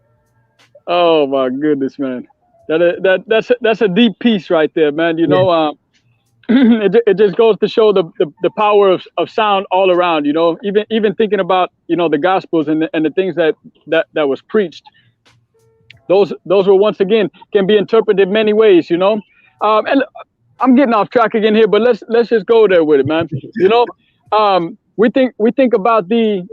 Oh my goodness, man. That's a deep piece right there, man. You know, it just goes to show the power of sound all around. You know, even thinking about, you know, the Gospels and the things that was preached. Those were, once again, can be interpreted many ways. You know, and I'm getting off track again here, but let's just go there with it, man. You know, we think about the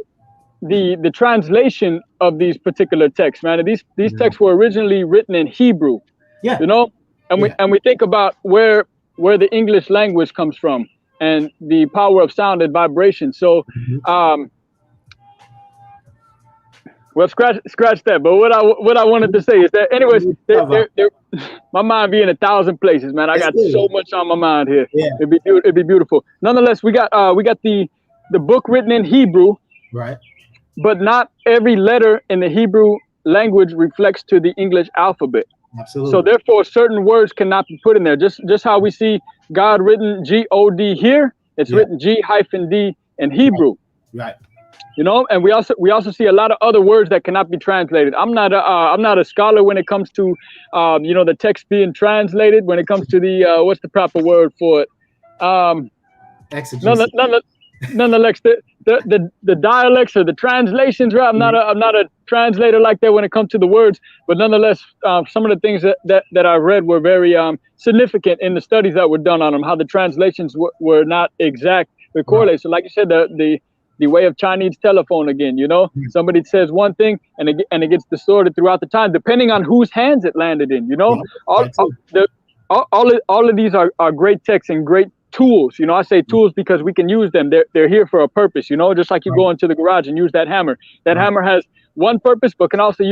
translation of these particular texts, man. And these texts were originally written in Hebrew. Yeah. You know, and we think about where the English language comes from and the power of sound and vibration. So, well, scratch that. But what I wanted to say is that, anyways, my mind be in 1,000 places, man. I got so much on my mind here. Yeah. It'd be beautiful. Nonetheless, we got the book written in Hebrew, right? But not every letter in the Hebrew language reflects to the English alphabet. Absolutely. So therefore, certain words cannot be put in there. Just how we see God written G-O-D here, it's written G-D in Hebrew. Right. You know, and we also see a lot of other words that cannot be translated. I'm not a scholar when it comes to you know, the text being translated. When it comes to the what's the proper word for it? Exegesis. Nonetheless, the dialects or the translations, right? I'm not a translator like that when it comes to the words, but nonetheless, some of the things that I read were very significant in the studies that were done on them. How the translations were not exact, they correlate. So, like you said, the way of Chinese telephone again. You know, somebody says one thing and it gets distorted throughout the time, depending on whose hands it landed in. You know, all of these are great texts and great tools. You know, I say tools because we can use them. They're here for a purpose. You know, just like you go into the garage and use that hammer. That hammer has one purpose, but can also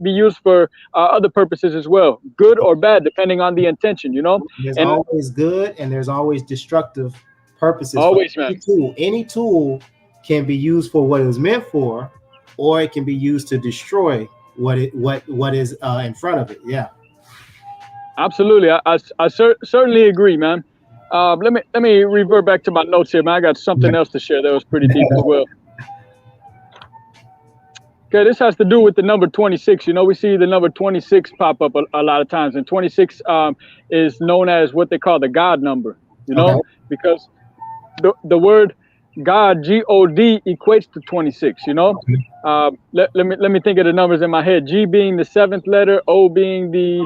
be used for other purposes as well, good or bad, depending on the intention. You know, there's always good and there's always destructive purposes. Always, man. Any tool can be used for what it was meant for, or it can be used to destroy what is in front of it. Yeah, absolutely. I certainly agree, man. Let me revert back to my notes here, man. I got something else to share that was pretty deep as well. Okay, this has to do with the number 26. You know, we see the number 26 pop up a lot of times, and 26 is known as what they call the God number. You know, because the word God, G-O-D, equates to 26. You know, let me think of the numbers in my head. G being the 7th letter, O being the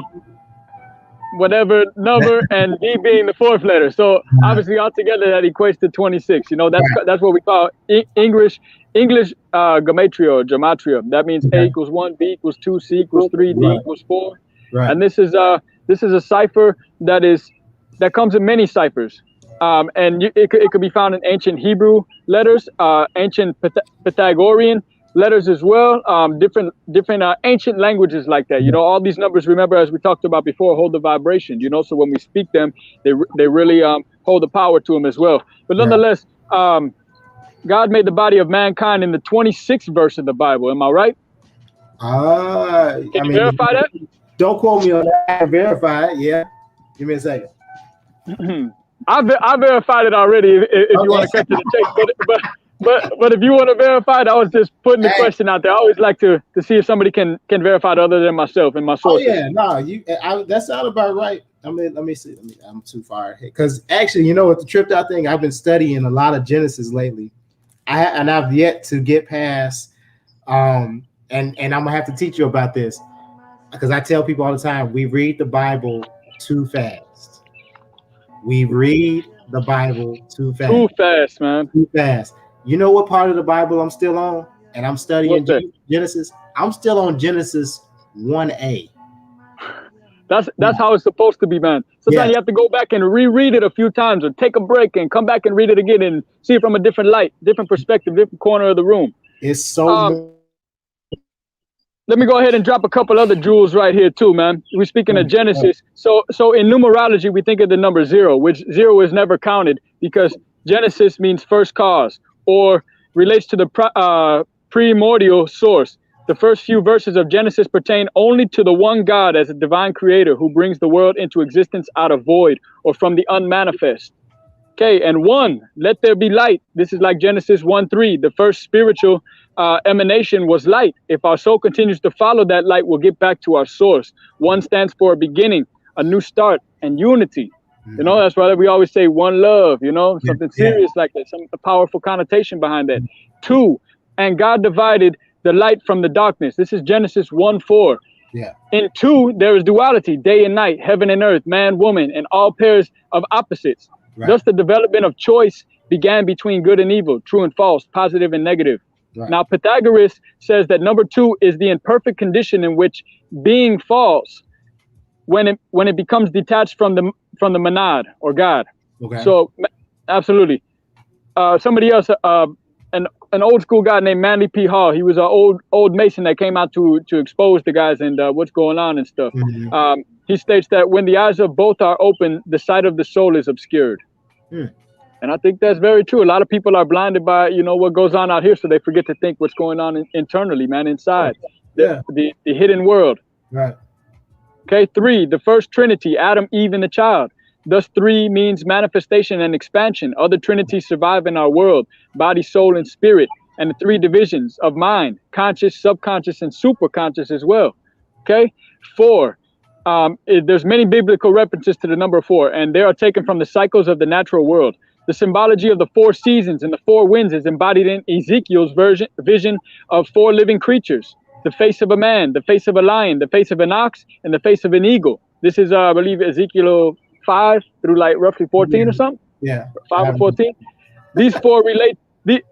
whatever number, and D being the 4th letter. So obviously altogether that equates to 26. You know, that's what we call English gematria or gematria. That means A equals 1, B equals 2, C equals 3, D equals 4. Right. And this is a cipher that comes in many ciphers. And it could be found in ancient Hebrew letters, ancient Pythagorean letters as well, different ancient languages like that. You know, all these numbers, remember, as we talked about before, hold the vibration. You know, so when we speak them, they really hold the power to them as well. But nonetheless, God made the body of mankind in the 26th verse of the Bible. Am I right? Can you verify that? Don't quote me on that. I can verify it. Yeah. Give me a second. I verified it already. If you want to cut to the chase, but if you want to verify it, I was just putting the question out there. I always like to see if somebody can verify it other than myself and my sources. Oh yeah, no, that sounds about right. I mean, let me see. I'm too far ahead because actually, you know, with the tripped out thing, I've been studying a lot of Genesis lately. I've yet to get past, and I'm gonna have to teach you about this because I tell people all the time we read the Bible too fast. We read the Bible too fast. Too fast, man. Too fast. You know what part of the Bible I'm still on? And I'm studying Genesis. I'm still on Genesis 1a. That's how it's supposed to be, man. Sometimes you have to go back and reread it a few times or take a break and come back and read it again and see it from a different light, different perspective, different corner of the room. It's so let me go ahead and drop a couple other jewels right here too, man. We're speaking of Genesis. So in numerology, we think of the number 0, which 0 is never counted because Genesis means first cause or relates to the primordial source. The first few verses of Genesis pertain only to the one God as a divine creator who brings the world into existence out of void or from the unmanifest. Okay, and 1, let there be light. This is like Genesis 1:3. The first spiritual emanation was light. If our soul continues to follow that light, we'll get back to our source. 1 stands for a beginning, a new start, and unity. You know, that's why we always say one love, you know, something serious like that, a powerful connotation behind that. 2, and God divided the light from the darkness. This is Genesis 1:4. Yeah. In 2, there is duality, day and night, heaven and earth, man, woman, and all pairs of opposites. Right. Thus, the development of choice began between good and evil, true and false, positive and negative. Right. Now, Pythagoras says that number 2 is the imperfect condition in which being falls when it becomes detached from the monad or God. Okay. So, absolutely. Somebody else, an old school guy named Manly P. Hall. He was an old Mason that came out to expose the guys and what's going on and stuff. Mm-hmm. He states that when the eyes of both are open, the sight of the soul is obscured. And I think that's very true. A lot of people are blinded by, you know, what goes on out here, so they forget to think what's going on internally, man, inside the hidden world. Right. Okay, 3, the first Trinity, Adam, Eve, and the child. Thus 3 means manifestation and expansion. Other trinities survive in our world, body, soul, and spirit, and the 3 divisions of mind, conscious, subconscious, and superconscious as well. Okay, 4. There's many biblical references to the number 4, and they are taken from the cycles of the natural world. The symbology of the 4 seasons and the 4 winds is embodied in Ezekiel's vision of 4 living creatures: the face of a man, the face of a lion, the face of an ox, and the face of an eagle. This is, I believe, Ezekiel 5 through like roughly 14 or something. Yeah. 5 or 14. These 4 relate.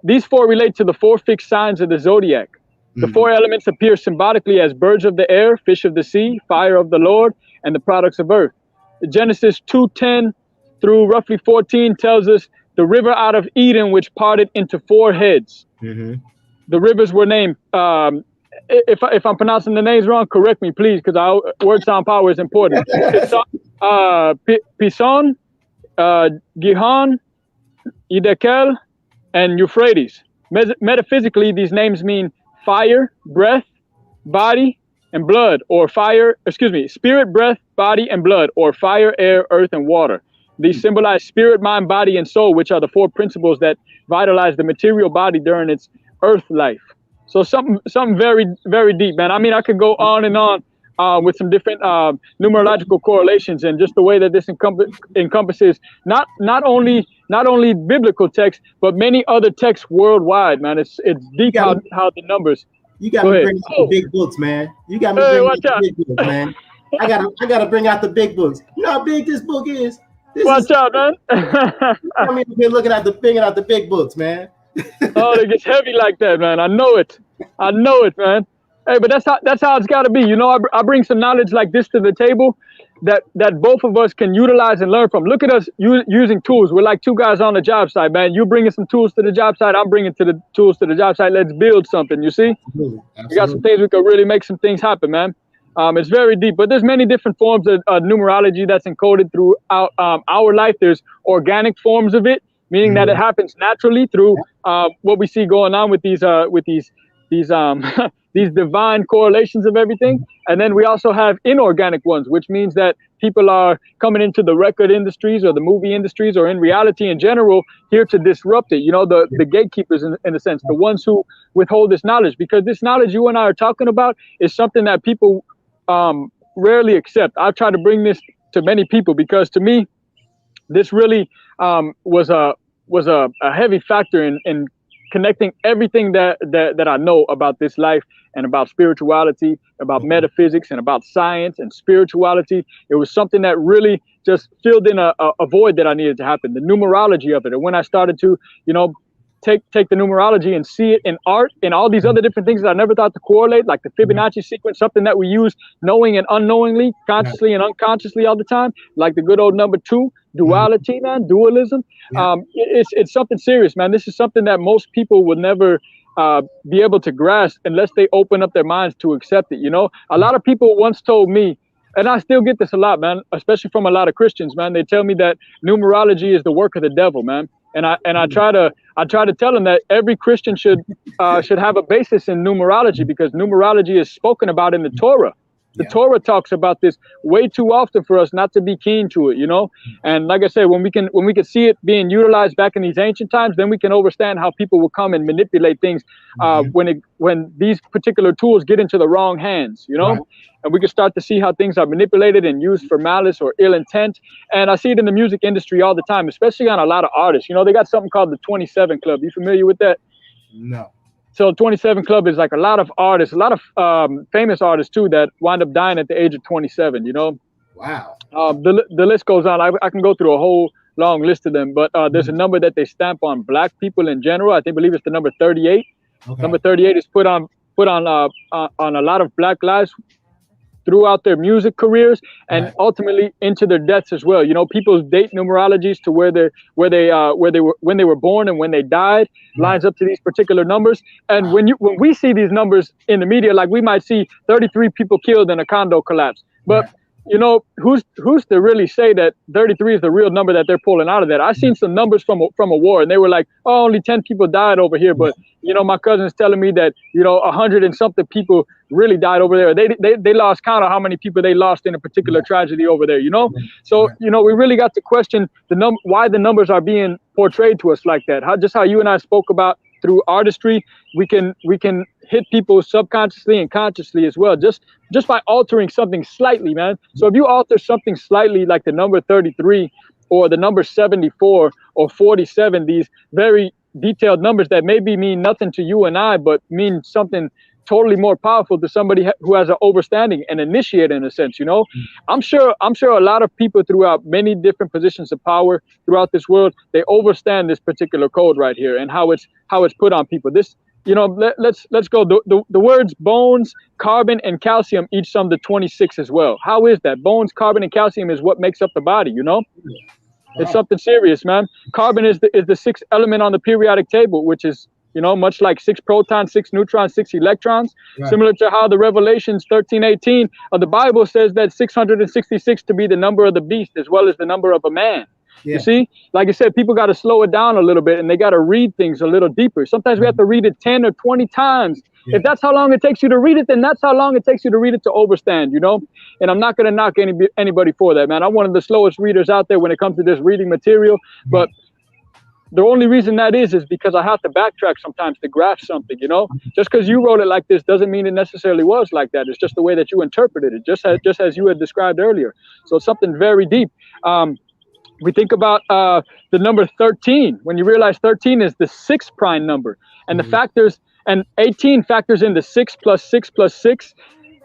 These 4 relate to the 4 fixed signs of the zodiac. The 4 elements appear symbolically as birds of the air, fish of the sea, fire of the Lord, and the products of earth. Genesis 2:10 through roughly 14 tells us the river out of Eden, which parted into 4 heads. Mm-hmm. The rivers were named. If I'm pronouncing the names wrong, correct me, please, because word sound power is important. Pison, Gihon, Edekel, and Euphrates. Metaphysically, these names mean fire, breath, body, and blood, or spirit, breath, body, and blood, or fire, air, earth, and water. These symbolize spirit, mind, body, and soul, which are the 4 principles that vitalize the material body during its earth life. So something very, very deep, man. I mean, I could go on and on with some different numerological correlations and just the way that this encompasses not only biblical texts, but many other texts worldwide, man. It's deep how the numbers. You got to bring out the big books, man. You got to bring out the big books, man. I gotta bring out the big books. You know how big this book is. Watch out, man. I mean, we're looking at bringing out the big books, man. Oh, it gets heavy like that, man. I know it, man. Hey, but that's how it's got to be. You know, I bring some knowledge like this to the table that both of us can utilize and learn from. Look at us using tools. We're like 2 guys on the job site, man. You bringing some tools to the job site. I'm bringing tools to the job site. Let's build something. You see, Absolutely. We got some things we could really make some things happen, man. It's very deep, but there's many different forms of numerology that's encoded throughout our life. There's organic forms of it, meaning that it happens naturally through what we see going on with these these divine correlations of everything. And then we also have inorganic ones, which means that people are coming into the record industries or the movie industries or in reality in general here to disrupt it. You know, the gatekeepers in a sense, the ones who withhold this knowledge, because this knowledge you and I are talking about is something that people rarely accept. I've tried to bring this to many people because to me, this really was a heavy factor in connecting everything that I know about this life and about spirituality, about metaphysics, and about science and spirituality. It was something that really just filled in a void that I needed to happen, the numerology of it. And when I started to, you know, take the numerology and see it in art and all these other different things that I never thought to correlate, like the Fibonacci sequence, something that we use knowing and unknowingly, consciously and unconsciously all the time, like the good old number 2, duality, man, dualism. It's something serious, man. This is something that most people would never be able to grasp unless they open up their minds to accept it. You know, a lot of people once told me, and I still get this a lot, man, especially from a lot of Christians, man. They tell me that numerology is the work of the devil, man. And I try to tell them that every Christian should have a basis in numerology, because numerology is spoken about in the Torah. The Torah talks about this way too often for us not to be keen to it, you know. And like I said, when we can see it being utilized back in these ancient times, then we can understand how people will come and manipulate things when these particular tools get into the wrong hands, you know. Right. And we can start to see how things are manipulated and used for malice or ill intent. And I see it in the music industry all the time, especially on a lot of artists. You know, they got something called the 27 Club. You familiar with that? No. So 27 Club is like a lot of artists, a lot of famous artists too, that wind up dying at the age of 27, you know? Wow. The list goes on. I can go through a whole long list of them, but there's a number that they stamp on black people in general. I believe it's the number 38. Okay. Number 38 is put on a lot of black lives throughout their music careers and ultimately into their deaths as well. You know, people date numerologies to when they were born and when they died lines up to these particular numbers. And when we see these numbers in the media, like we might see 33 people killed in a condo collapse, but you know, who's to really say that 33 is the real number that they're pulling out of that? I've seen some numbers from a war, and they were like, oh, only 10 people died over here. But, you know, my cousin's telling me that, you know, 100 and something people really died over there. They lost count of how many people they lost in a particular tragedy over there, you know? So, you know, we really got to question why the numbers are being portrayed to us like that. How you and I spoke about through artistry, we can hit people subconsciously and consciously as well, just by altering something slightly, man. So if you alter something slightly, like the number 33 or the number 74 or 47, these very detailed numbers that maybe mean nothing to you and I, but mean something totally more powerful to somebody who has an understanding and initiate in a sense, you know. I'm sure a lot of people throughout many different positions of power throughout this world, they understand this particular code right here and how it's put on people. This, you know, let's go. The words bones, carbon, and calcium each sum to 26 as well. How is that? Bones, carbon, and calcium is what makes up the body, you know? It's something serious, man. Carbon is the sixth element on the periodic table, which is, you know, much like 6 protons, 6 neutrons, 6 electrons, similar to how the Revelations 13:18 of the Bible says that 666 to be the number of the beast as well as the number of a man. You see, like I said, people got to slow it down a little bit and they got to read things a little deeper. Sometimes we have to read it 10 or 20 times. If that's how long it takes you to read it, then that's how long it takes you to read it to understand, you know? And I'm not going to knock anybody for that, man. I'm one of the slowest readers out there when it comes to this reading material. But the only reason that is because I have to backtrack sometimes to grasp something, you know? Just because you wrote it like this doesn't mean it necessarily was like that. It's just the way that you interpreted it, just as you had described earlier. So it's something very deep. We think about the number 13, when you realize 13 is the 6th prime number, and the factors, and 18 factors into 6 plus 6 plus 6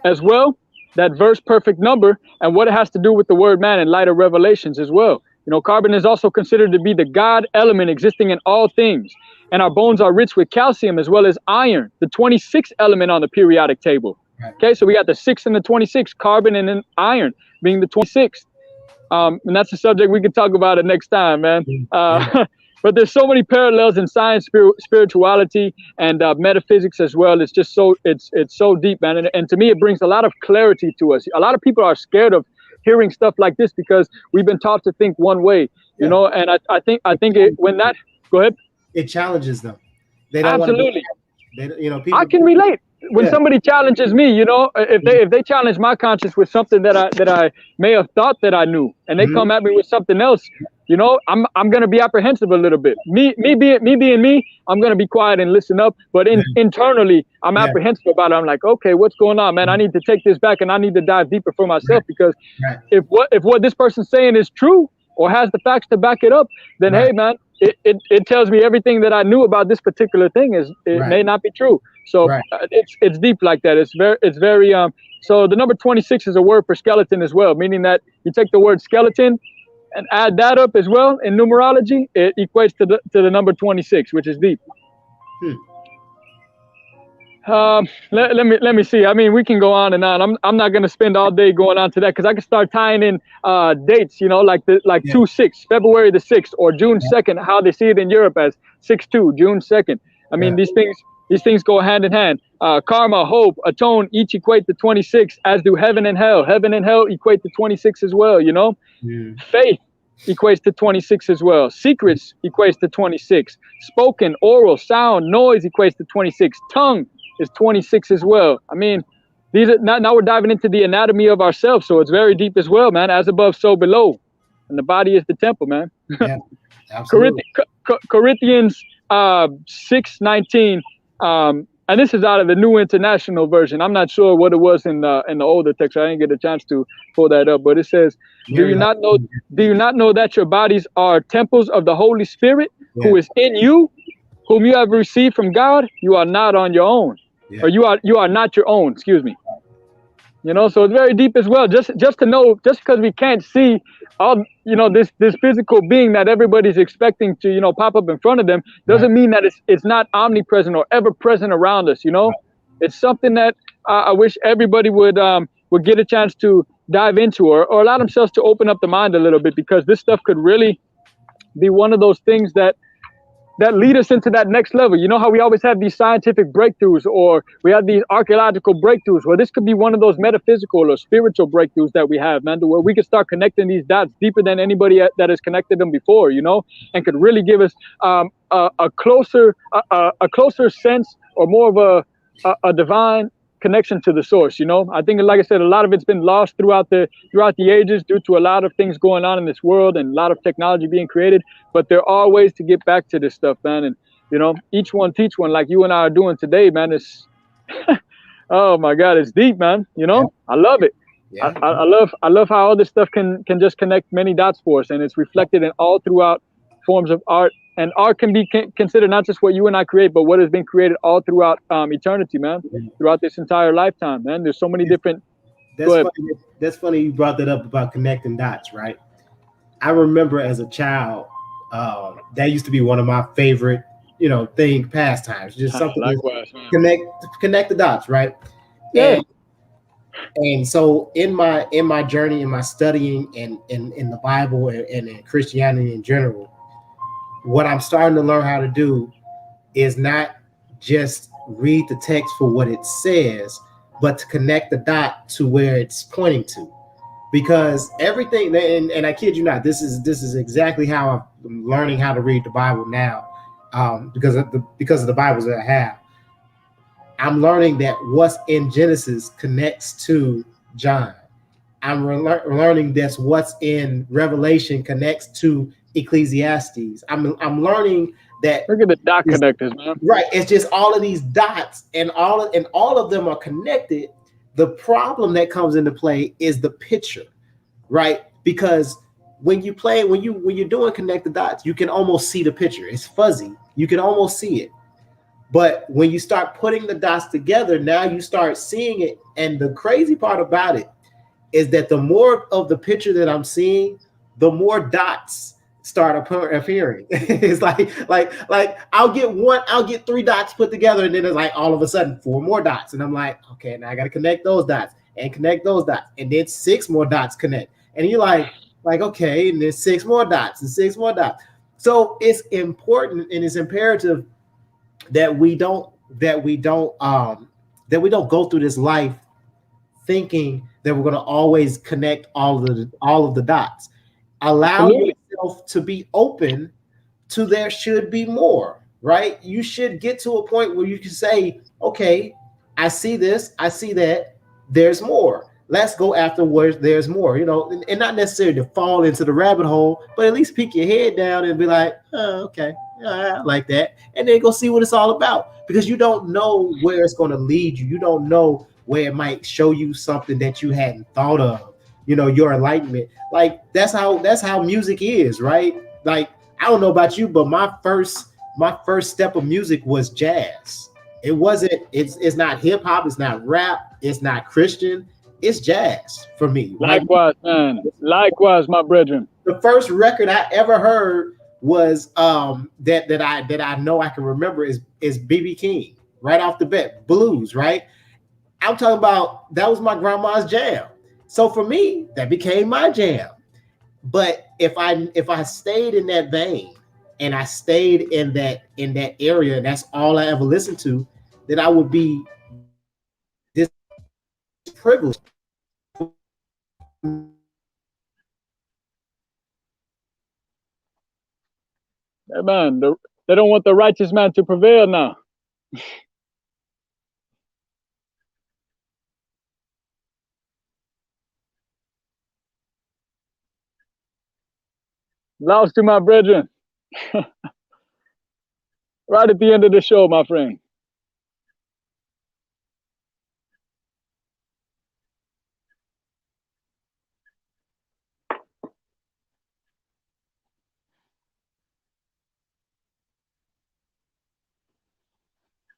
as well, that verse perfect number, and what it has to do with the word man in light of Revelations as well. You know, carbon is also considered to be the God element existing in all things, and our bones are rich with calcium as well as iron, the 26th element on the periodic table. Okay, so we got the 6 and the 26, carbon and then iron being the 26th. And that's a subject we can talk about it next time, man. But there's so many parallels in science, spirituality, and metaphysics as well. It's just it's so deep, man. And to me, it brings a lot of clarity to us. A lot of people are scared of hearing stuff like this because we've been taught to think one way, you know. And I think go ahead. It challenges them. They don't absolutely. You know, people. I can relate. When somebody challenges me, you know, if they challenge my conscience with something that I may have thought that I knew, and they come at me with something else, you know, I'm gonna be apprehensive a little bit. Me being me, I'm gonna be quiet and listen up. But internally, I'm apprehensive about it. I'm like, okay, what's going on, man? I need to take this back and I need to dive deeper for myself because if what this person's saying is true or has the facts to back it up, then hey, man, it tells me everything that I knew about this particular thing may not be true. So it's deep like that. It's very so the number 26 is a word for skeleton as well, meaning that you take the word skeleton and add that up as well in numerology, it equates to the number 26, which is deep. Let me see. I mean, we can go on and on. I'm not gonna spend all day going on to that because I can start tying in dates, you know, like 2/6, February the 6th, or June 2nd, how they see it in Europe as 6/2, June 2nd. I mean, these things These things go hand in hand. Karma, hope, atone, each equate to 26, as do heaven and hell. Heaven and hell equate to 26 as well, you know? Faith equates to 26 as well. Secrets equates to 26. Spoken, oral, sound, noise equates to 26. Tongue is 26 as well. I mean, these are now we're diving into the anatomy of ourselves, so it's very deep as well, man. As above, so below. And the body is the temple, man. Yeah, absolutely. Corinthians 6:19. And this is out of the New International Version. I'm not sure what it was in the older text. I didn't get a chance to pull that up, but it says, "Do you not know that your bodies are temples of the Holy Spirit, who is in you, whom you have received from God? You are not on your own, or you are not your own." Excuse me. You know, so it's very deep as well. Just to know, just because we can't see all, you know, this physical being that everybody's expecting to, you know, pop up in front of them, doesn't mean that it's not omnipresent or ever present around us. You know, it's something that I wish everybody would get a chance to dive into, or allow themselves to open up the mind a little bit, because this stuff could really be one of those things that lead us into that next level. You know how we always have these scientific breakthroughs, or we have these archaeological breakthroughs? Well, this could be one of those metaphysical or spiritual breakthroughs that we have, man, to where we can start connecting these dots deeper than anybody that has connected them before, you know, and could really give us a closer sense, or more of a divine connection to the source. You know, I think, like I said, a lot of it's been lost throughout the ages due to a lot of things going on in this world and a lot of technology being created. But there are ways to get back to this stuff, man. And, you know, each one teach one, like you and I are doing today, man. It's oh my God, it's deep, man. You know, I love it. Yeah. I love how all this stuff can just connect many dots for us, and it's reflected in all throughout forms of art. And art can be considered not just what you and I create, but what has been created all throughout eternity, man. Throughout this entire lifetime, man. There's so many different. That's funny you brought that up about connecting dots, right? I remember as a child, that used to be one of my favorite, you know, pastimes. Just something to connect the dots, right? Yeah. And so in my journey, in my studying and in the Bible and in Christianity in general, what I'm starting to learn how to do is not just read the text for what it says, but to connect the dot to where it's pointing to. Because everything, and I kid you not, this is exactly how I'm learning how to read the Bible now, because of the Bibles that I have. I'm learning that what's in Genesis connects to John. I'm learning that what's in Revelation connects to Ecclesiastes. I'm learning that. Look at the dot connectors, man. Right. It's just all of these dots, and all of them are connected. The problem that comes into play is the picture, right? Because when you're doing connect the dots, you can almost see the picture. It's fuzzy. You can almost see it. But when you start putting the dots together, now you start seeing it. And the crazy part about it is that the more of the picture that I'm seeing, the more dots start appearing. It's like I'll get 3 dots put together, and then it's like all of a sudden 4 more dots, and I'm like, okay, now I got to connect those dots and connect those dots, and then 6 more dots connect, and you're like okay, and then 6 more dots and 6 more dots. So it's important and it's imperative that we don't go through this life thinking that we're going to always connect all of the dots. Allow yourself to be open to there should be more, right? You should get to a point where you can say, okay, I see this, I see that, there's more. Let's go after where there's more, you know, and not necessarily to fall into the rabbit hole, but at least peek your head down and be like, oh, okay, I like that. And then go see what it's all about, because you don't know where it's going to lead you. You don't know where it might show you something that you hadn't thought of. You know, your enlightenment. Like that's how music is, right? Like, I don't know about you, but my first step of music was jazz. It's not hip hop, it's not rap, it's not Christian, it's jazz for me. Likewise, man. Likewise, my brethren. The first record I ever heard was that I know I can remember is BB King, right off the bat, blues, right? I'm talking about that was my grandma's jam. So for me, that became my jam. But if I stayed in that vein and I stayed in that area, and that's all I ever listened to, that I would be this privileged. Hey man, they don't want the righteous man to prevail now. Lost to my brethren. Right at the end of the show, my friend.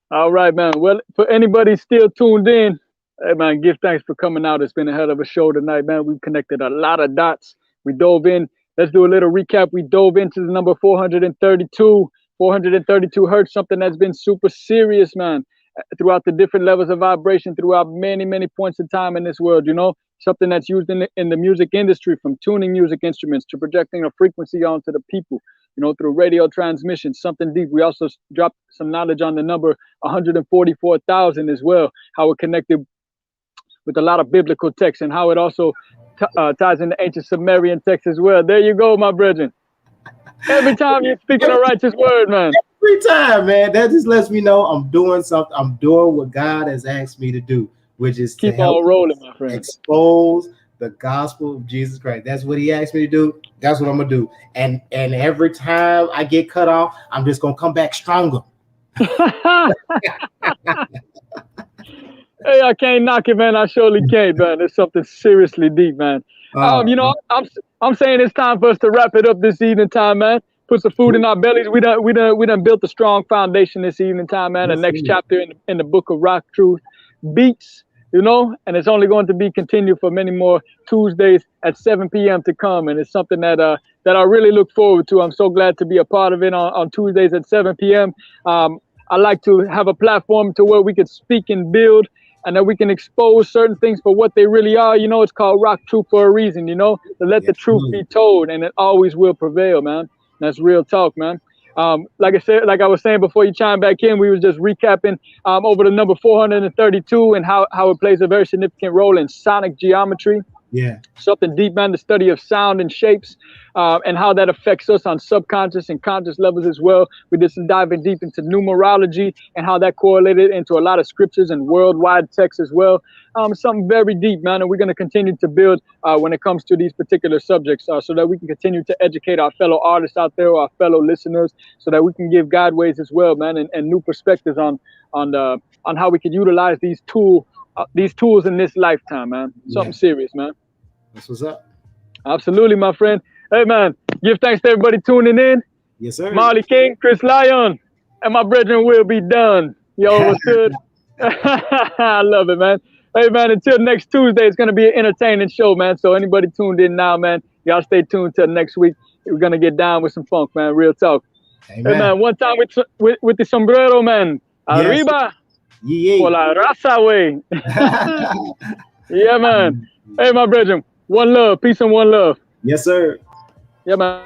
All right, man. Well, for anybody still tuned in, hey, man, give thanks for coming out. It's been a hell of a show tonight, man. We've connected a lot of dots. We dove in. Let's do a little recap. We dove into the number 432, 432 hertz, something that's been super serious, man, throughout the different levels of vibration, throughout many, many points in time in this world, you know, something that's used in the music industry, from tuning music instruments to projecting a frequency onto the people, you know, through radio transmission, something deep. We also dropped some knowledge on the number 144,000 as well, how it connected with a lot of biblical texts and how it also ties into ancient Sumerian texts as well. There you go, my brethren. Every time you're speaking a righteous word, man. Every time, man. That just lets me know I'm doing something. I'm doing what God has asked me to do, which is keep on rolling, my friend. Expose the gospel of Jesus Christ. That's what he asked me to do. That's what I'm gonna do. And every time I get cut off, I'm just gonna come back stronger. Hey, I can't knock it, man. I surely can't, man. It's something seriously deep, man. You know, I'm saying it's time for us to wrap it up this evening time, man. Put some food in our bellies. We done built a strong foundation this evening time, man. The next chapter in the book of Rock Truth Beats, you know, and it's only going to be continued for many more Tuesdays at 7 p.m. to come. And it's something that I really look forward to. I'm so glad to be a part of it on Tuesdays at 7 p.m. I like to have a platform to where we could speak and build, and that we can expose certain things for what they really are. You know, it's called Rock Truth for a reason, you know, to let the truth be told, and it always will prevail, man. That's real talk, man. Like I was saying before you chime back in, we was just recapping over the number 432 and how it plays a very significant role in sonic geometry. Yeah. Something deep, man, the study of sound and shapes, and how that affects us on subconscious and conscious levels as well. We just diving deep into numerology and how that correlated into a lot of scriptures and worldwide texts as well. Something very deep, man, and we're going to continue to build when it comes to these particular subjects, so that we can continue to educate our fellow artists out there, our fellow listeners, so that we can give guideways as well, man, and new perspectives on how we can utilize these tools in this lifetime, man. Something serious, man. That's what's up. Absolutely, my friend. Hey, man, give thanks to everybody tuning in. Yes, sir. Marley King, Chris Lyon, and my brethren will be done. Yo, what's good? I love it, man. Hey, man, until next Tuesday, it's going to be an entertaining show, man. So anybody tuned in now, man, y'all stay tuned till next week. We're going to get down with some funk, man. Real talk. Amen. Hey, man, one time with the sombrero, man. Arriba. Yes. Por la raza, way. Yeah, man. Hey, my brethren. One love. Peace and one love. Yes, sir. Yeah, man.